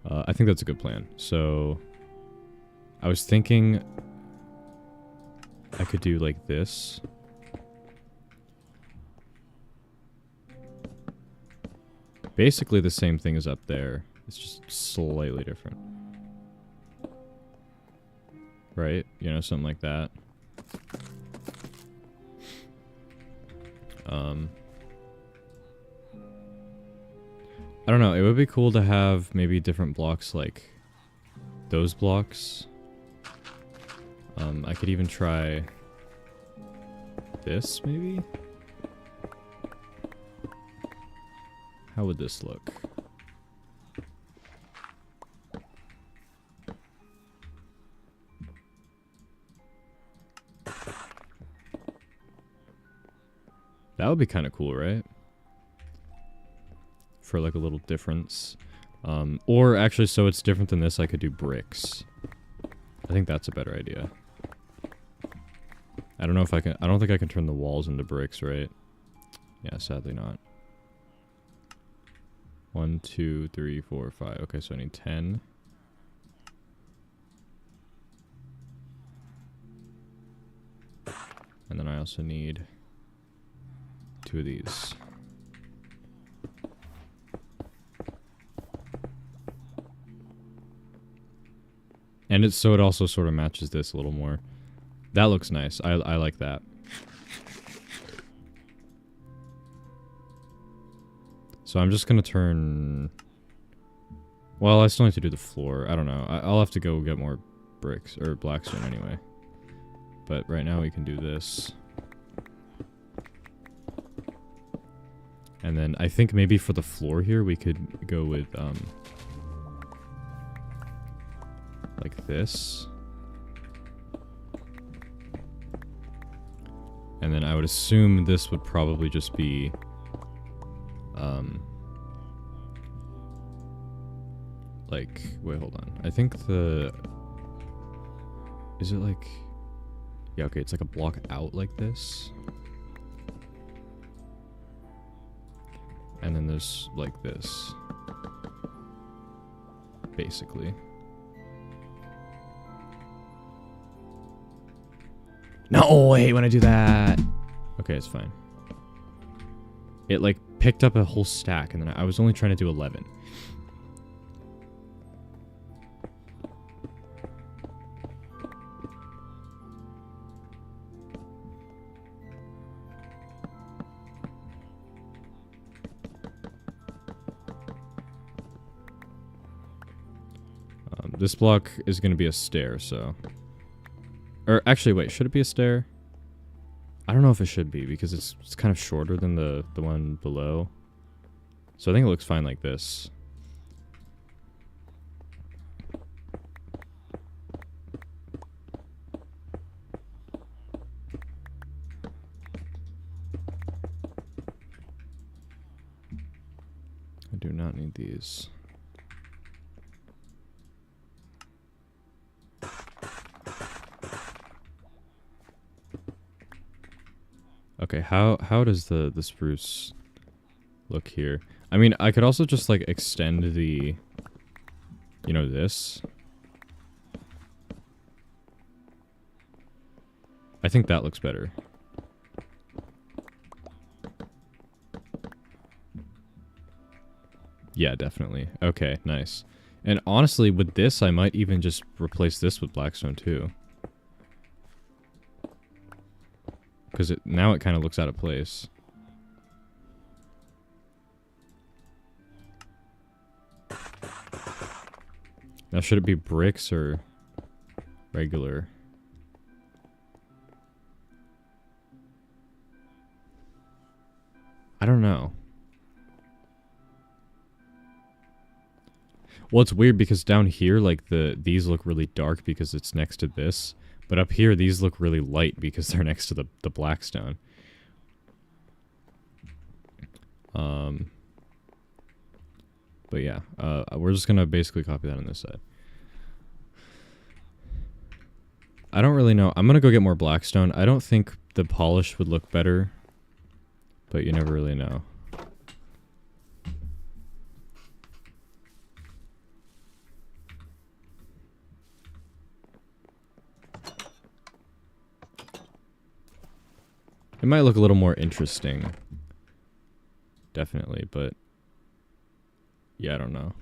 I think that's a good plan. So I was thinking I could do like this. Basically the same thing as up there. It's just slightly different. Right? You know, something like that. I don't know, it would be cool to have maybe different blocks like those blocks. I could even try this, maybe? How would this look? That would be kind of cool, right? For like a little difference. Or actually, so it's different than this, I could do bricks. I think that's a better idea. I don't know if I can, I don't think I can turn the walls into bricks, right? Yeah, sadly not. 1, 2, 3, 4, 5. Okay, so I need 10. And then I also need 2 of these. And it's so it also sort of matches this a little more. That looks nice. I like that. So I'm just gonna turn... Well, I still need to do the floor. I don't know. I'll have to go get more bricks, or blackstone anyway. But right now we can do this. And then I think maybe for the floor here we could go with, like this. And then I would assume this would probably just be, like, wait, hold on. I think is it like, yeah, okay, it's like a block out like this. And then there's like this. Basically. No, I hate when I do that. Okay, it's fine. It like picked up a whole stack and then I was only trying to do 11. This block is going to be a stair, so... Or actually, wait, should it be a stair? I don't know if it should be, because it's kind of shorter than the one below. So I think it looks fine like this. I do not need these. Okay, how does the spruce look here? I mean, I could also just like extend the, you know, this. I think that looks better. Yeah, definitely. Okay, nice. And honestly, with this, I might even just replace this with blackstone too. Because now it kind of looks out of place. Now, should it be bricks or regular? I don't know. Well, it's weird because down here, like, these look really dark because it's next to this. But up here, these look really light because they're next to the blackstone. But yeah, we're just gonna basically copy that on this side. I don't really know. I'm gonna go get more blackstone. I don't think the polish would look better, but you never really know. It might look a little more interesting. Definitely, but yeah, I don't know.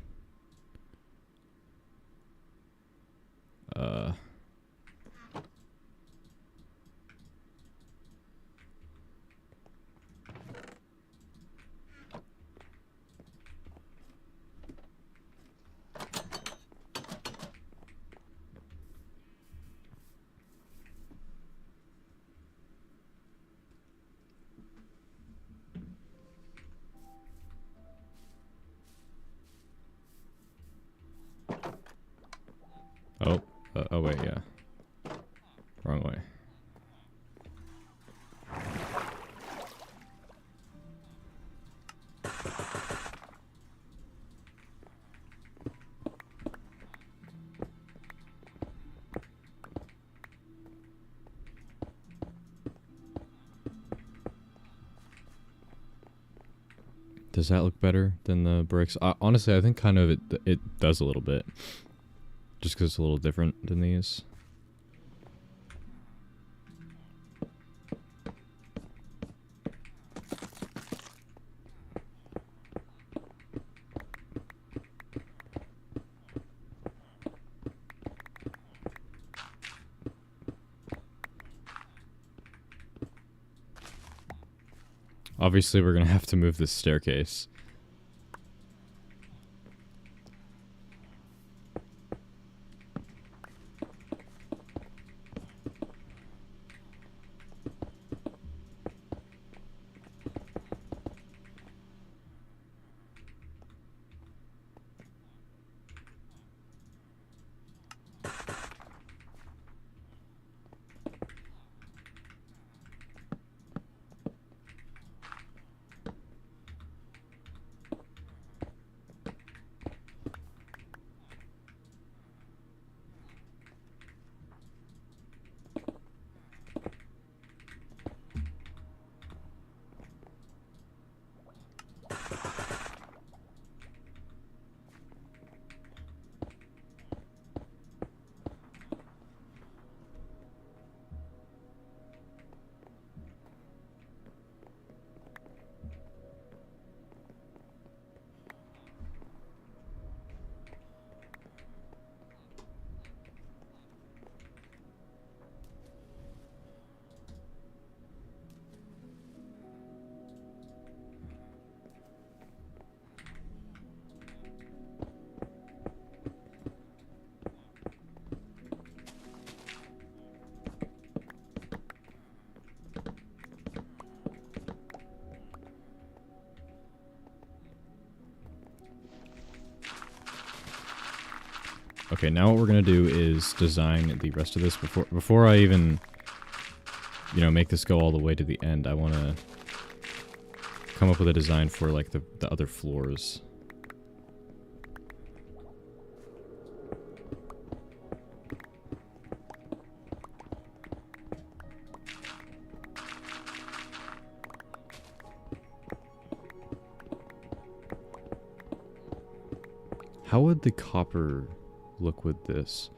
Oh wait, yeah. Wrong way. Does that look better than the bricks? Honestly, I think kind of it does a little bit. Just because it's a little different than these. Obviously, we're going to have to move this staircase. Okay, now what we're gonna do is design the rest of this before I even, you know, make this go all the way to the end. I want to come up with a design for like the other floors. How would the copper look with this?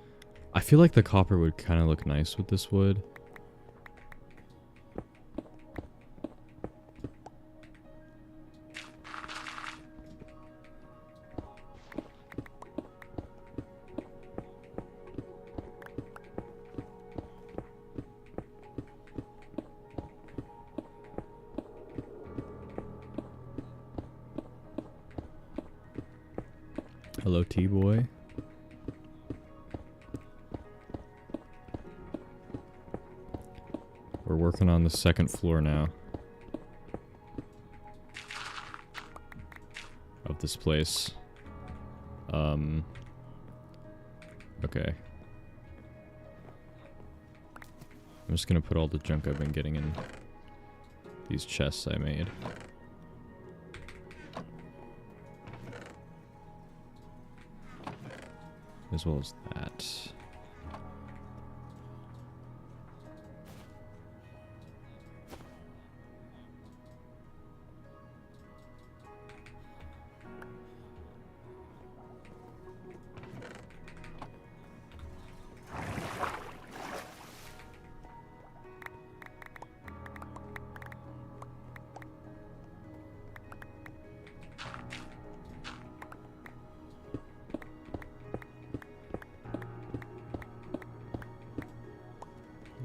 I feel like the copper would kind of look nice with this wood. Hello, T-boy. We're working on the second floor now of this place. Okay. I'm just gonna put all the junk I've been getting in these chests I made. as well as that.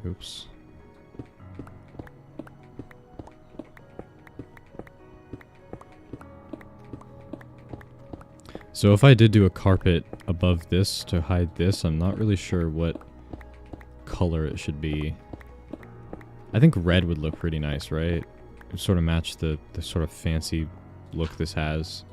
Oops. So if I did do a carpet above this to hide this, I'm not really sure what color it should be. I think red would look pretty nice, right? It would sort of match the sort of fancy look this has.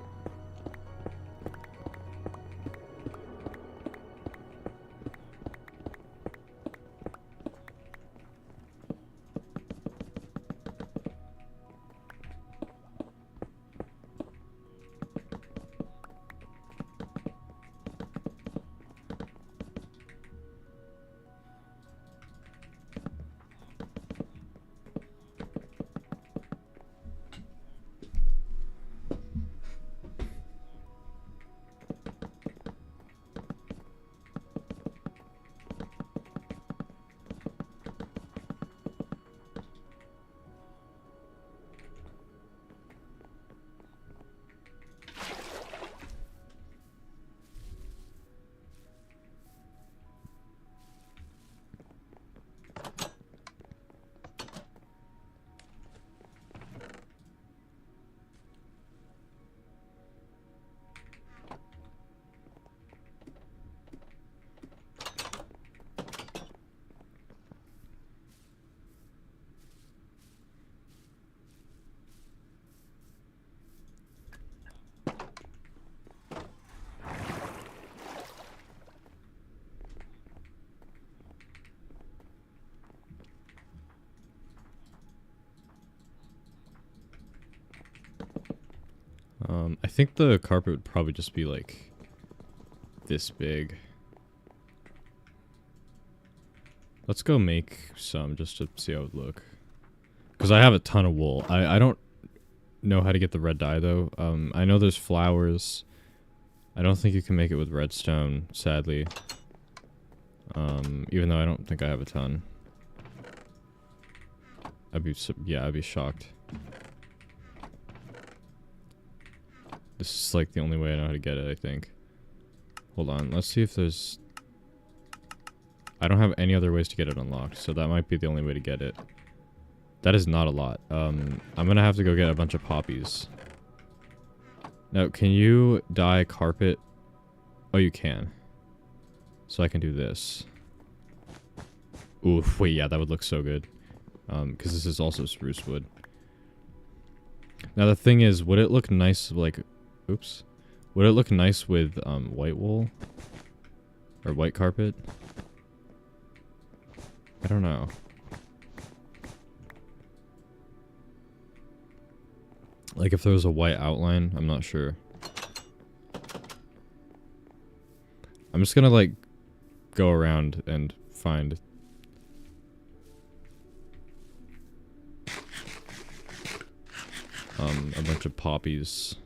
I think the carpet would probably just be like this big. Let's go make some just to see how it would look. Because I have a ton of wool. I don't know how to get the red dye though. I know there's flowers. I don't think you can make it with redstone, sadly. Even though I don't think I have a ton. I'd be shocked. This is like the only way I know how to get it, I think. Hold on, let's see if there's... I don't have any other ways to get it unlocked, so that might be the only way to get it. That is not a lot. I'm gonna have to go get a bunch of poppies. Now, can you dye carpet? Oh, you can. So I can do this. Ooh, wait, yeah, that would look so good. Because this is also spruce wood. Now, the thing is, would it look nice, like... Oops. Would it look nice with, white wool? Or white carpet? I don't know. Like, if there was a white outline, I'm not sure. I'm just gonna, like, go around and find... a bunch of poppies.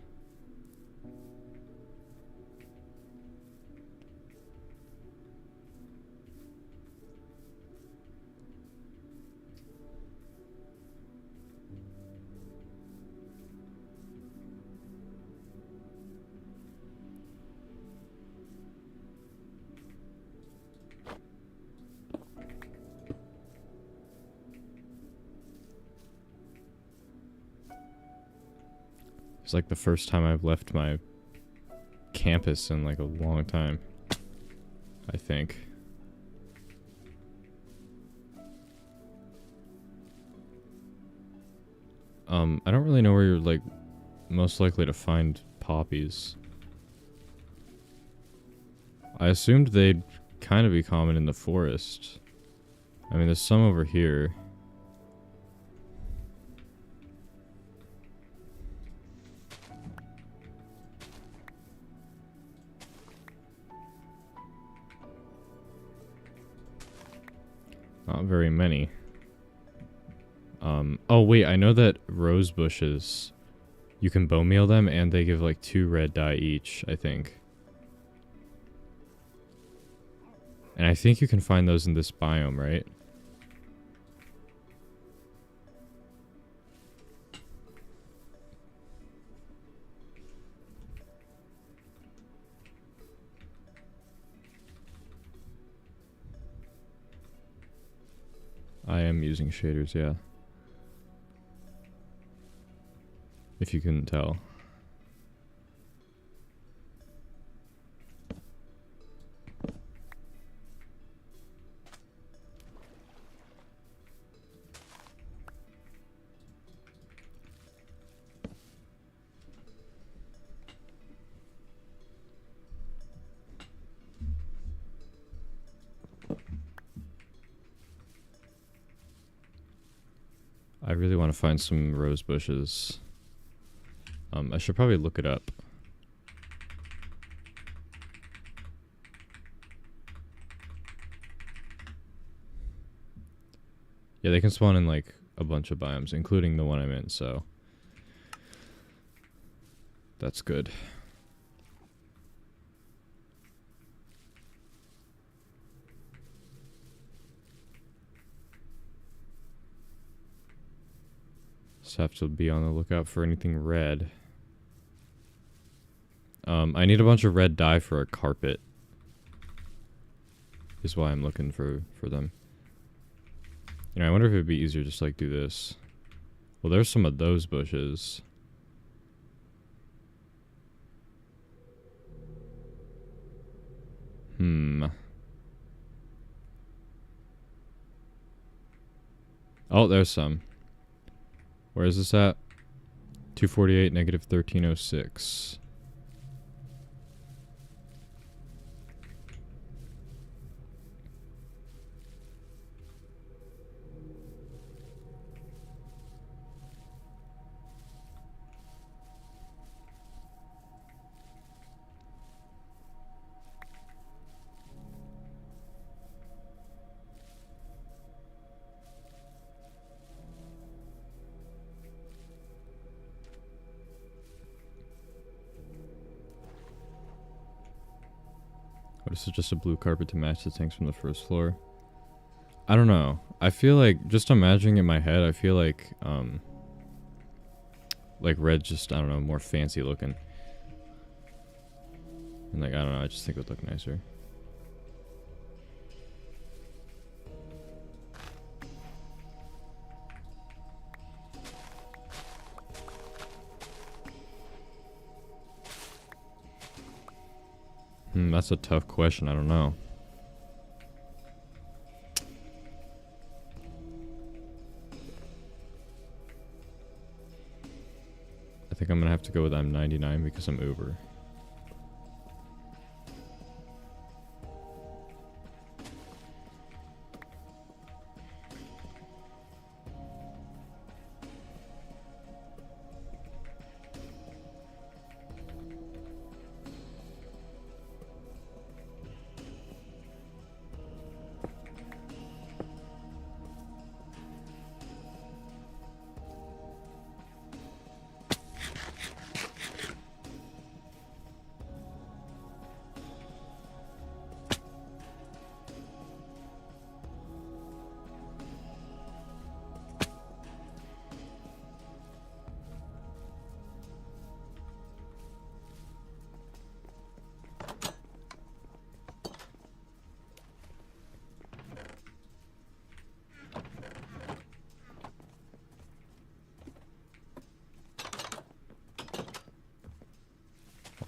It's like the first time I've left my campus in like a long time, I think. I don't really know where you're like most likely to find poppies. I assumed they'd kind of be common in the forest. I mean, there's some over here. Not very many. Oh wait, I know that rose bushes, you can bone meal them and they give like 2 red dye each, I think. And I think you can find those in this biome, right? I am using shaders, yeah. If you couldn't tell. I really want to find some rose bushes. I should probably look it up. Yeah, they can spawn in like a bunch of biomes, including the one I'm in, so that's good. Just have to be on the lookout for anything red. I need a bunch of red dye for a carpet. Is why I'm looking for them. You know, I wonder if it'd be easier just like do this. Well, there's some of those bushes. Oh, there's some. Where is this at? 248, negative 1306. Oh, this is just a blue carpet to match the tanks from the first floor. I don't know. I feel like, just imagining in my head, I feel like red just, I don't know, more fancy looking. And like, I don't know, I just think it would look nicer. That's a tough question, I don't know. I think I'm gonna have to go with M99 because I'm Uber.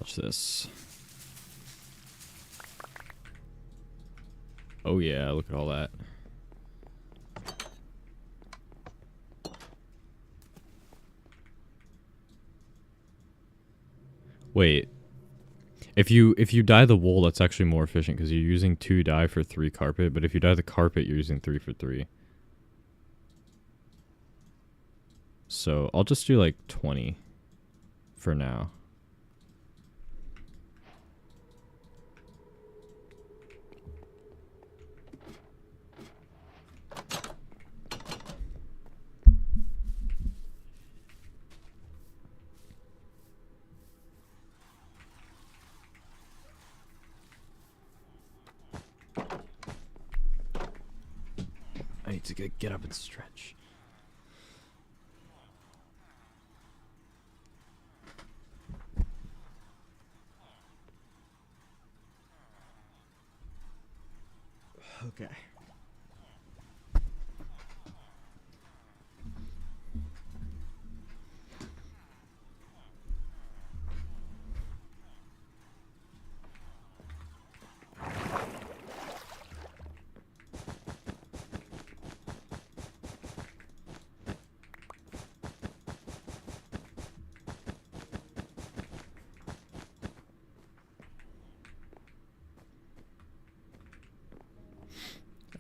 Watch this. Oh yeah, look at all that. Wait. If you dye the wool, that's actually more efficient because you're using 2 dye for 3 carpet, but if you dye the carpet, you're using 3 for 3. So I'll just do like 20 for now. I need to get up and stretch. Okay.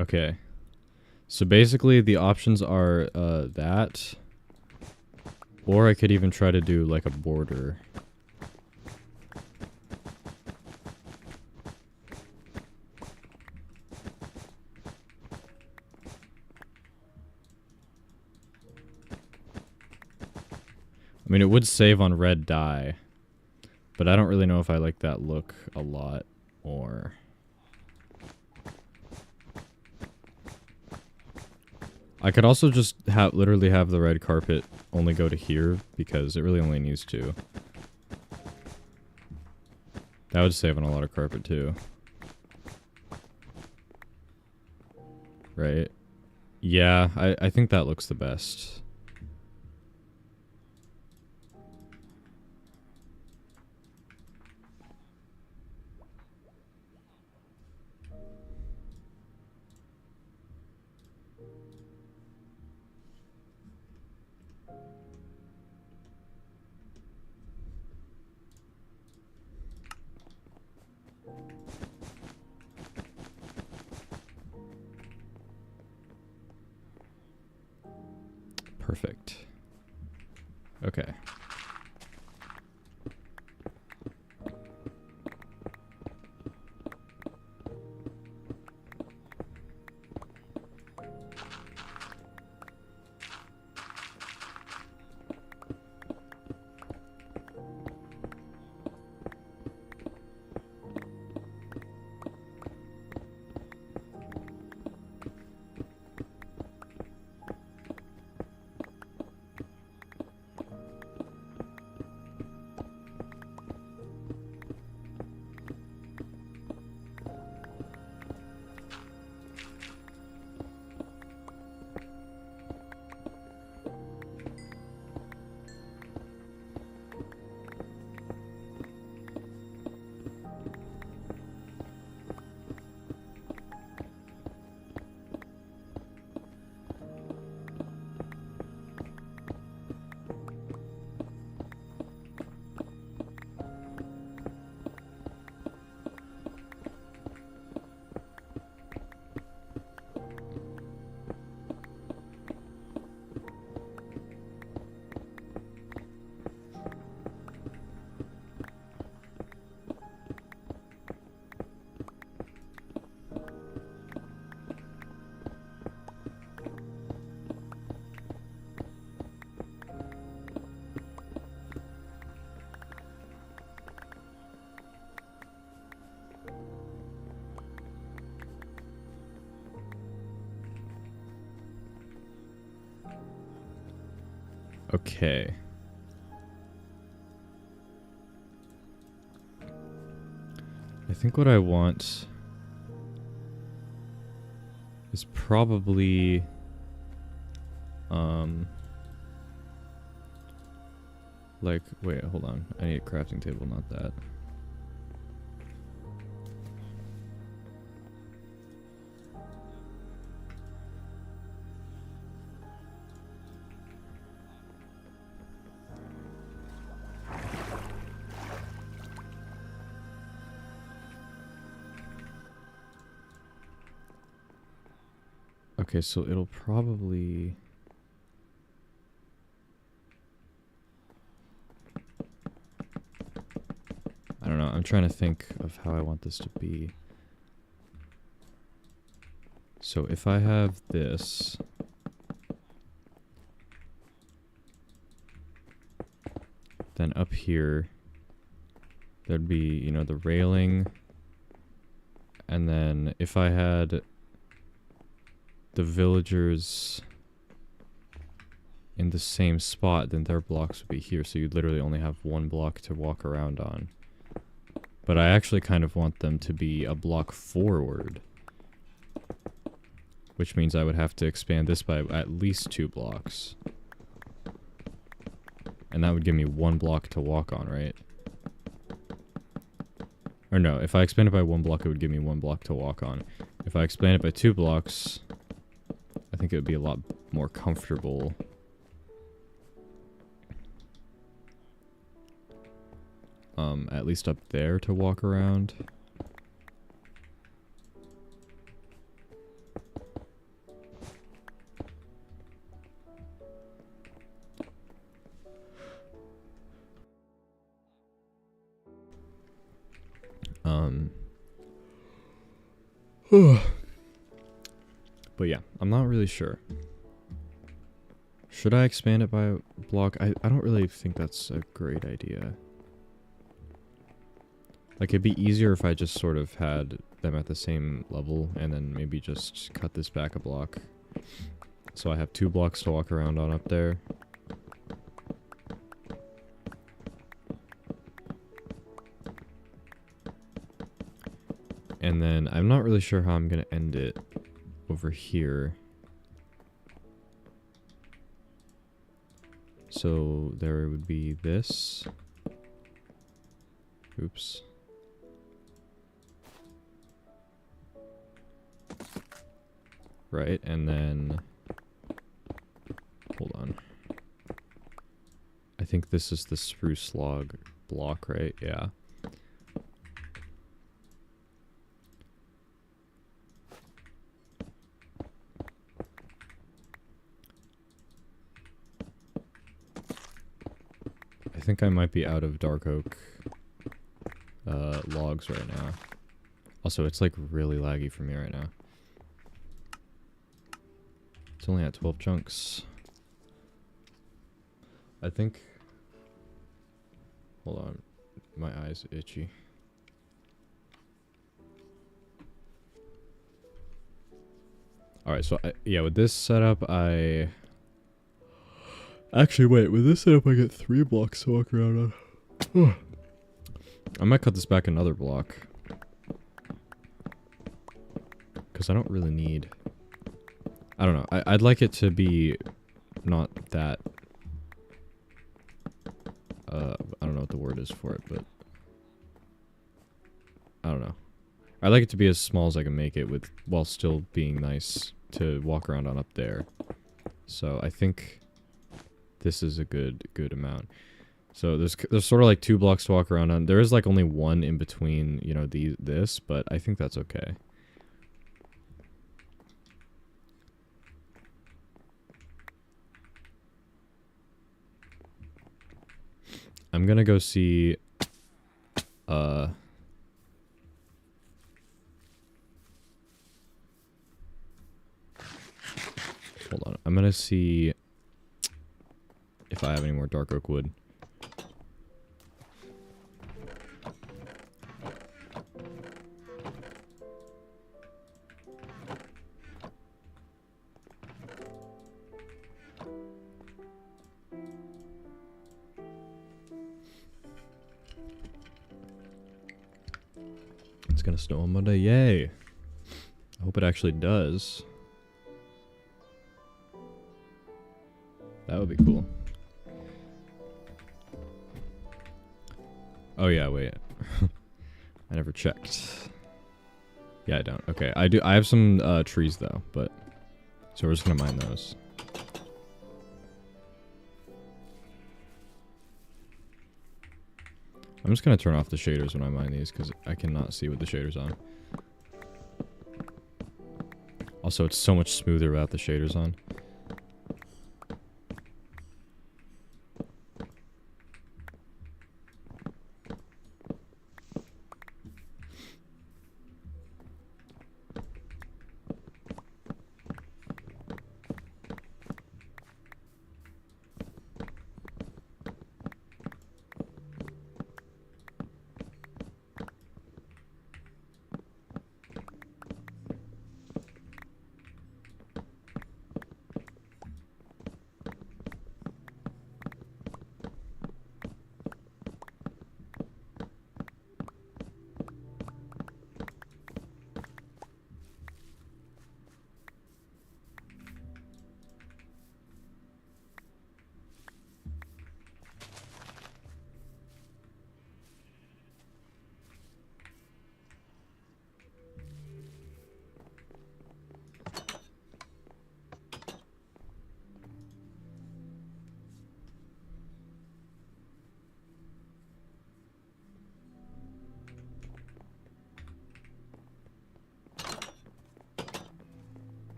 Okay. So basically the options are that, or I could even try to do like a border. I mean, it would save on red dye, but I don't really know if I like that look a lot, or... I could also just literally have the red carpet only go to here, because it really only needs to. That would save on a lot of carpet too. Right? Yeah, I think that looks the best. Perfect. Okay. Okay. I think what I want is probably like, wait, hold on. I need a crafting table, not that. Okay, so it'll probably... I don't know, I'm trying to think of how I want this to be. So if I have this... then up here, there'd be, you know, the railing. And then if I had... the villagers in the same spot, then their blocks would be here. So you'd literally only have one block to walk around on. But I actually kind of want them to be a block forward. Which means I would have to expand this by at least 2 blocks. And that would give me 1 block to walk on, right? Or no, if I expand it by 1 block, it would give me 1 block to walk on. If I expand it by 2 blocks, I think it would be a lot more comfortable. At least up there to walk around. But yeah, I'm not really sure. Should I expand it by a block? I don't really think that's a great idea. Like, it'd be easier if I just sort of had them at the same level and then maybe just cut this back a block. So I have 2 blocks to walk around on up there. And then I'm not really sure how I'm going to end it over here. So there would be this. Oops. Right, and then... Hold on. I think this is the spruce log block, right? Yeah. I think I might be out of dark oak logs right now. Also, it's like really laggy for me right now. It's only at 12 chunks. I think... Hold on. My eyes are itchy. Alright, so yeah, with this setup, Actually, wait, with this setup I get 3 blocks to walk around on. I might cut this back another block. Because I don't really need... I don't know. I'd like it to be not that... I don't know what the word is for it, but... I don't know. I like it to be as small as I can make it with while still being nice to walk around on up there. So I think this is a good amount. So there's sort of like 2 blocks to walk around on. There is like only 1 in between, you know, this, but I think that's okay. I'm gonna go see, hold on. I'm gonna see if I have any more dark oak wood. It's gonna snow on Monday, yay! I hope it actually does. That would be cool. Oh yeah, wait. I never checked. Yeah, I don't. Okay, I do. I have some trees though, but so we're just gonna mine those. I'm just gonna turn off the shaders when I mine these because I cannot see with the shaders on. Also, it's so much smoother without the shaders on.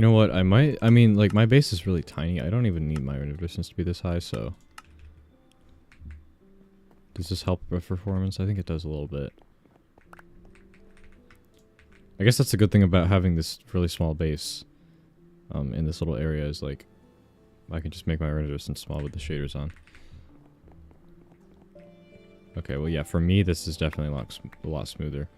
You know what? I mean, like, my base is really tiny. I don't even need my render distance to be this high, so... Does this help with performance? I think it does a little bit. I guess that's the good thing about having this really small base in this little area is, like, I can just make my render distance small with the shaders on. Okay, well, yeah, for me, this is definitely a lot smoother.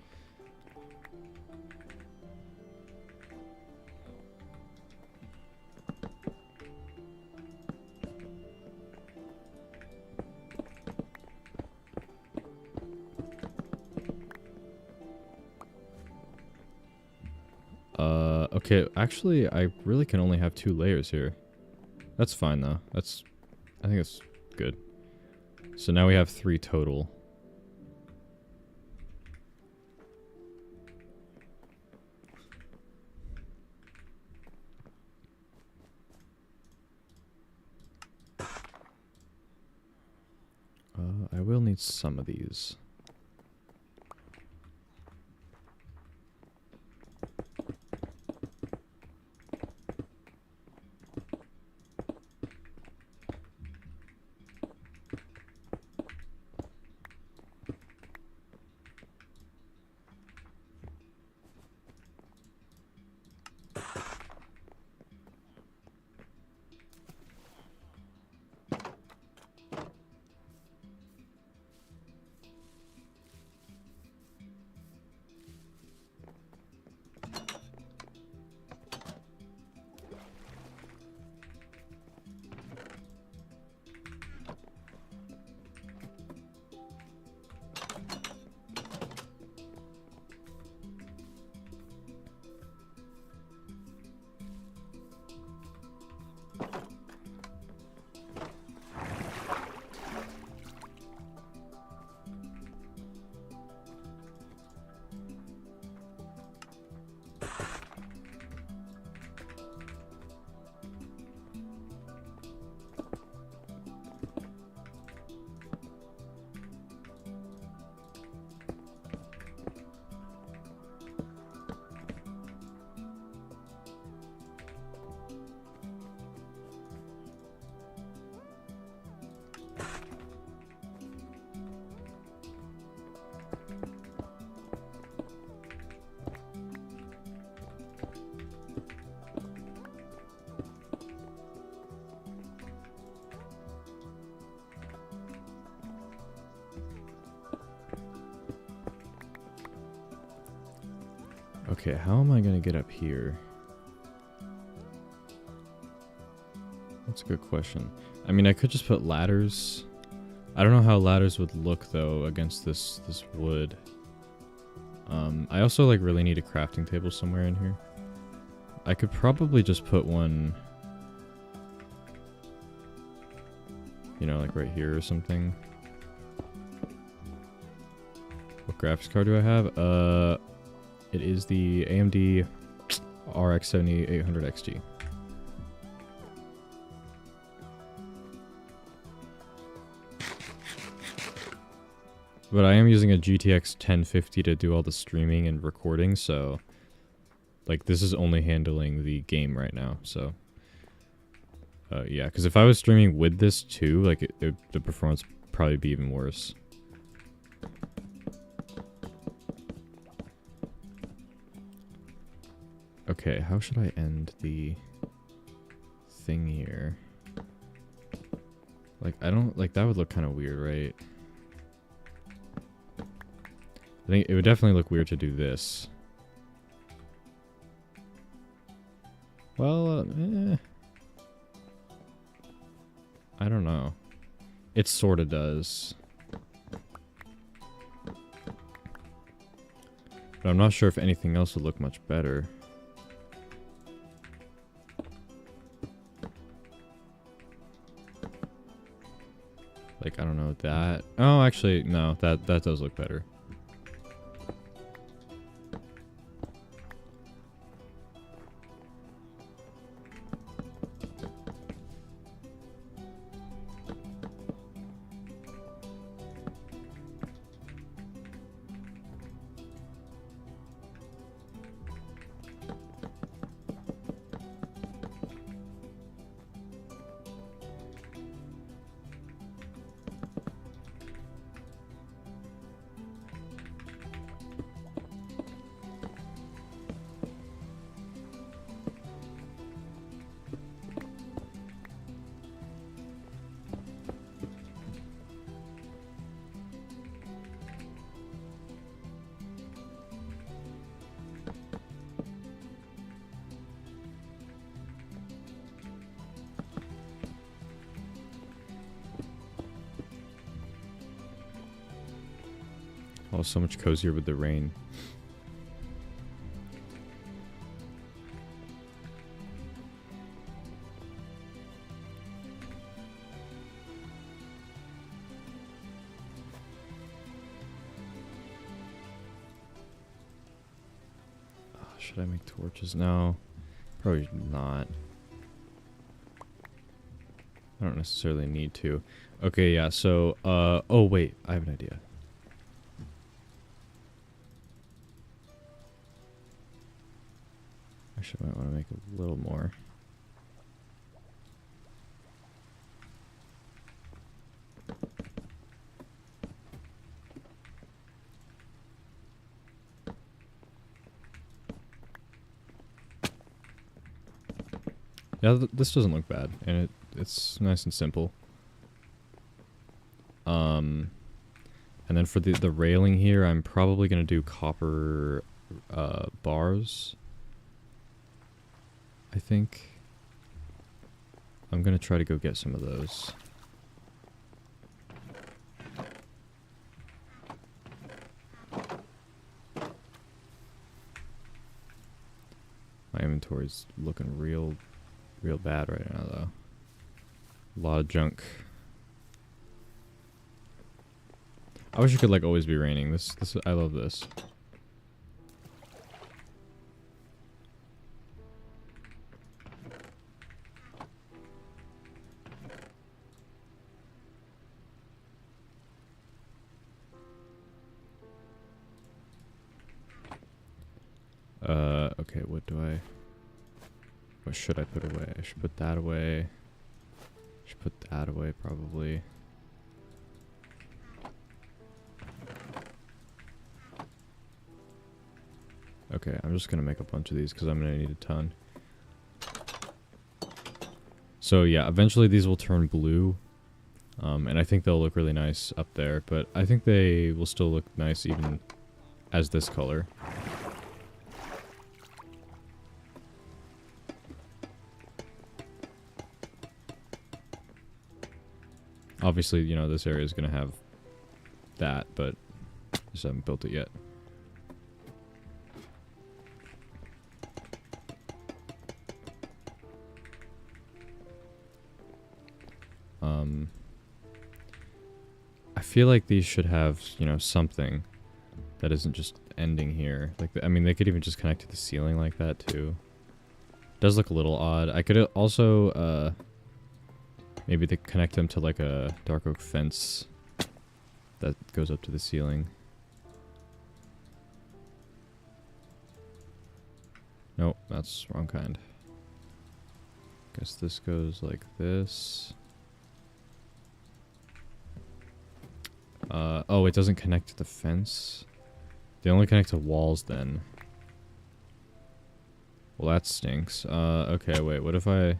Okay, actually, I really can only have 2 layers here. That's fine, though. I think it's good. So now we have 3 total. I will need some of these. Okay, how am I gonna get up here? That's a good question. I mean, I could just put ladders. I don't know how ladders would look, though, against this wood. I also, like, really need a crafting table somewhere in here. I could probably just put one... You know, like right here or something. What graphics card do I have? It is the AMD RX 7800 XT. But I am using a GTX 1050 to do all the streaming and recording, so... Like, this is only handling the game right now, so... yeah, because if I was streaming with this too, like, the performance would probably be even worse. Okay, how should I end the thing here? Like, I don't... Like, that would look kind of weird, right? I think it would definitely look weird to do this. Well, I don't know. It sort of does. But I'm not sure if anything else would look much better. Like, I don't know, that... Oh, actually, no, that does look better. Oh, so much cozier with the rain. Should I make torches? No. Probably not. I don't necessarily need to. Okay, yeah, so, oh wait, I have an idea. Actually, I might want to make a little more. Yeah, this doesn't look bad, and it's nice and simple. And then for the railing here, I'm probably gonna do copper bars. I think I'm gonna try to go get some of those. My inventory's looking real bad right now, though. A lot of junk. I wish it could, like, always be raining. This I love this. Okay, what should I put away? I should put that away. I should put that away, probably. Okay, I'm just gonna make a bunch of these because I'm gonna need a ton. So yeah, eventually these will turn blue. And I think they'll look really nice up there, but I think they will still look nice even as this color. Obviously, you know, this area is going to have that, but just haven't built it yet. I feel like these should have, you know, something that isn't just ending here. Like, I mean, they could even just connect to the ceiling like that, too. It does look a little odd. I could also, maybe they connect them to, like, a dark oak fence that goes up to the ceiling. Nope, that's wrong kind. Guess this goes like this. Oh, it doesn't connect to the fence. They only connect to walls then. Well, that stinks. Okay, wait, what if I...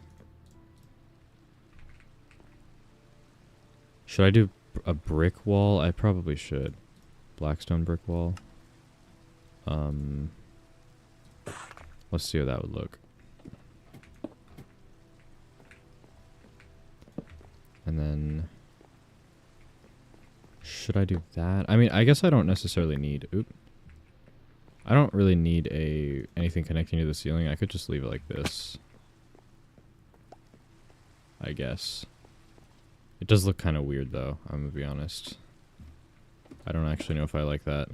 Should I do a brick wall? I probably should. Blackstone brick wall. Let's see how that would look. And then... Should I do that? I mean, I guess I don't necessarily need... Oop. I don't really need anything connecting to the ceiling. I could just leave it like this. I guess. It does look kind of weird, though. I'm gonna be honest. I don't actually know if I like that.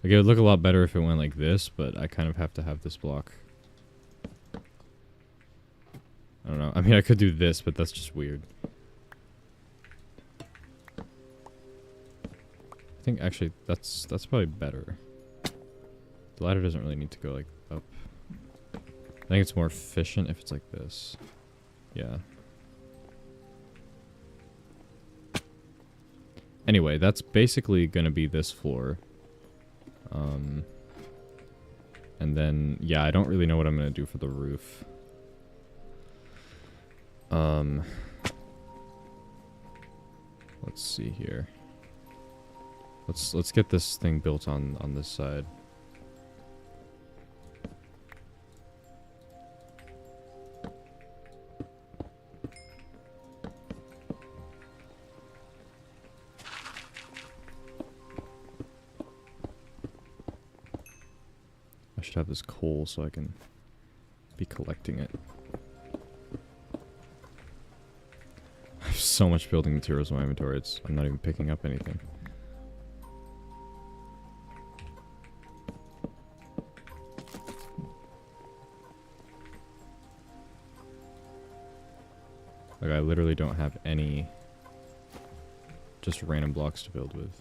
Like, it would look a lot better if it went like this, but I kind of have to have this block. I don't know. I mean, I could do this, but that's just weird. I think, actually, that's probably better. The ladder doesn't really need to go, like, up. I think it's more efficient if it's like this. Yeah. Anyway, that's basically gonna be this floor. And then, yeah, I don't really know what I'm gonna do for the roof. Let's see here. Let's get this thing built on this side. should have this coal so I can be collecting it. I have so much building materials in my inventory, I'm not even picking up anything. Like, I literally don't have any just random blocks to build with.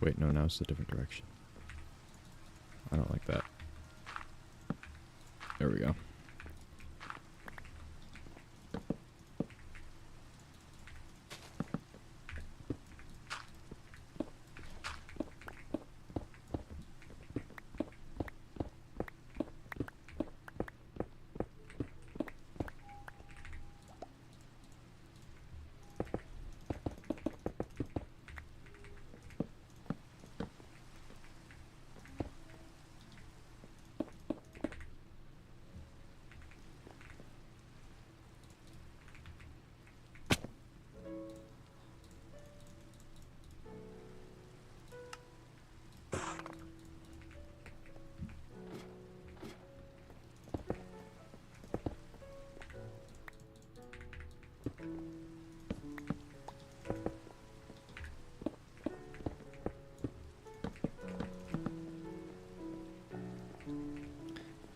Wait, no, now it's the different direction. I don't like that. There we go.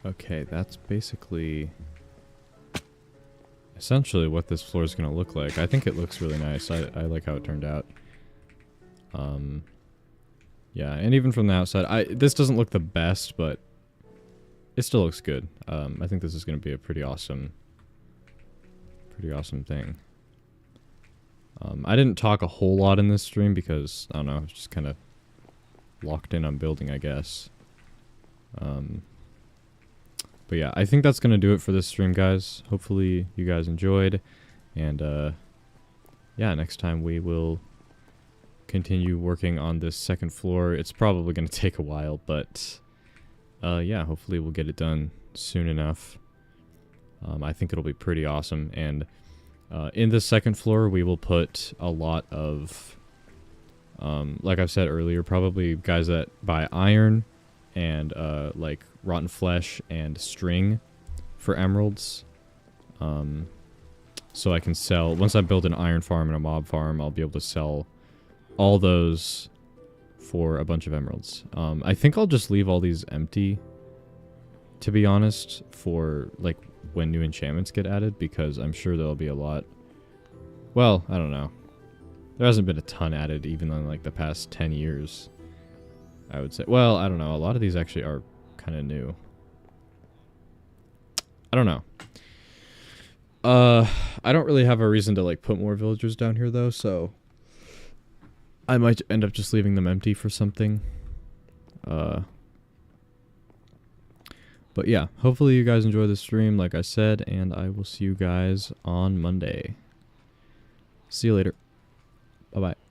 Okay, that's basically essentially what this floor is going to look like. I think it looks really nice. I like how it turned out. Yeah, and even from the outside, this doesn't look the best, but it still looks good. I think this is going to be a pretty awesome thing. I didn't talk a whole lot in this stream because, I don't know, I was just kind of locked in on building, I guess. But yeah, I think that's going to do it for this stream, guys. Hopefully you guys enjoyed. And yeah, next time we will continue working on this second floor. It's probably going to take a while, but yeah, hopefully we'll get it done soon enough. I think it'll be pretty awesome. And in this second floor, we will put a lot of, like I've said earlier, probably guys that buy iron and like rotten flesh and string for emeralds. So I can sell, once I build an iron farm and a mob farm, I'll be able to sell all those for a bunch of emeralds. I think I'll just leave all these empty, to be honest, for like when new enchantments get added, because I'm sure there'll be a lot. Well, I don't know. There hasn't been a ton added even in like the past 10 years, I would say. Well, I don't know. A lot of these actually are kind of new. I don't know. I don't really have a reason to like put more villagers down here though, so I might end up just leaving them empty for something. But yeah, hopefully you guys enjoy the stream, like I said, and I will see you guys on Monday. See you later. Bye-bye.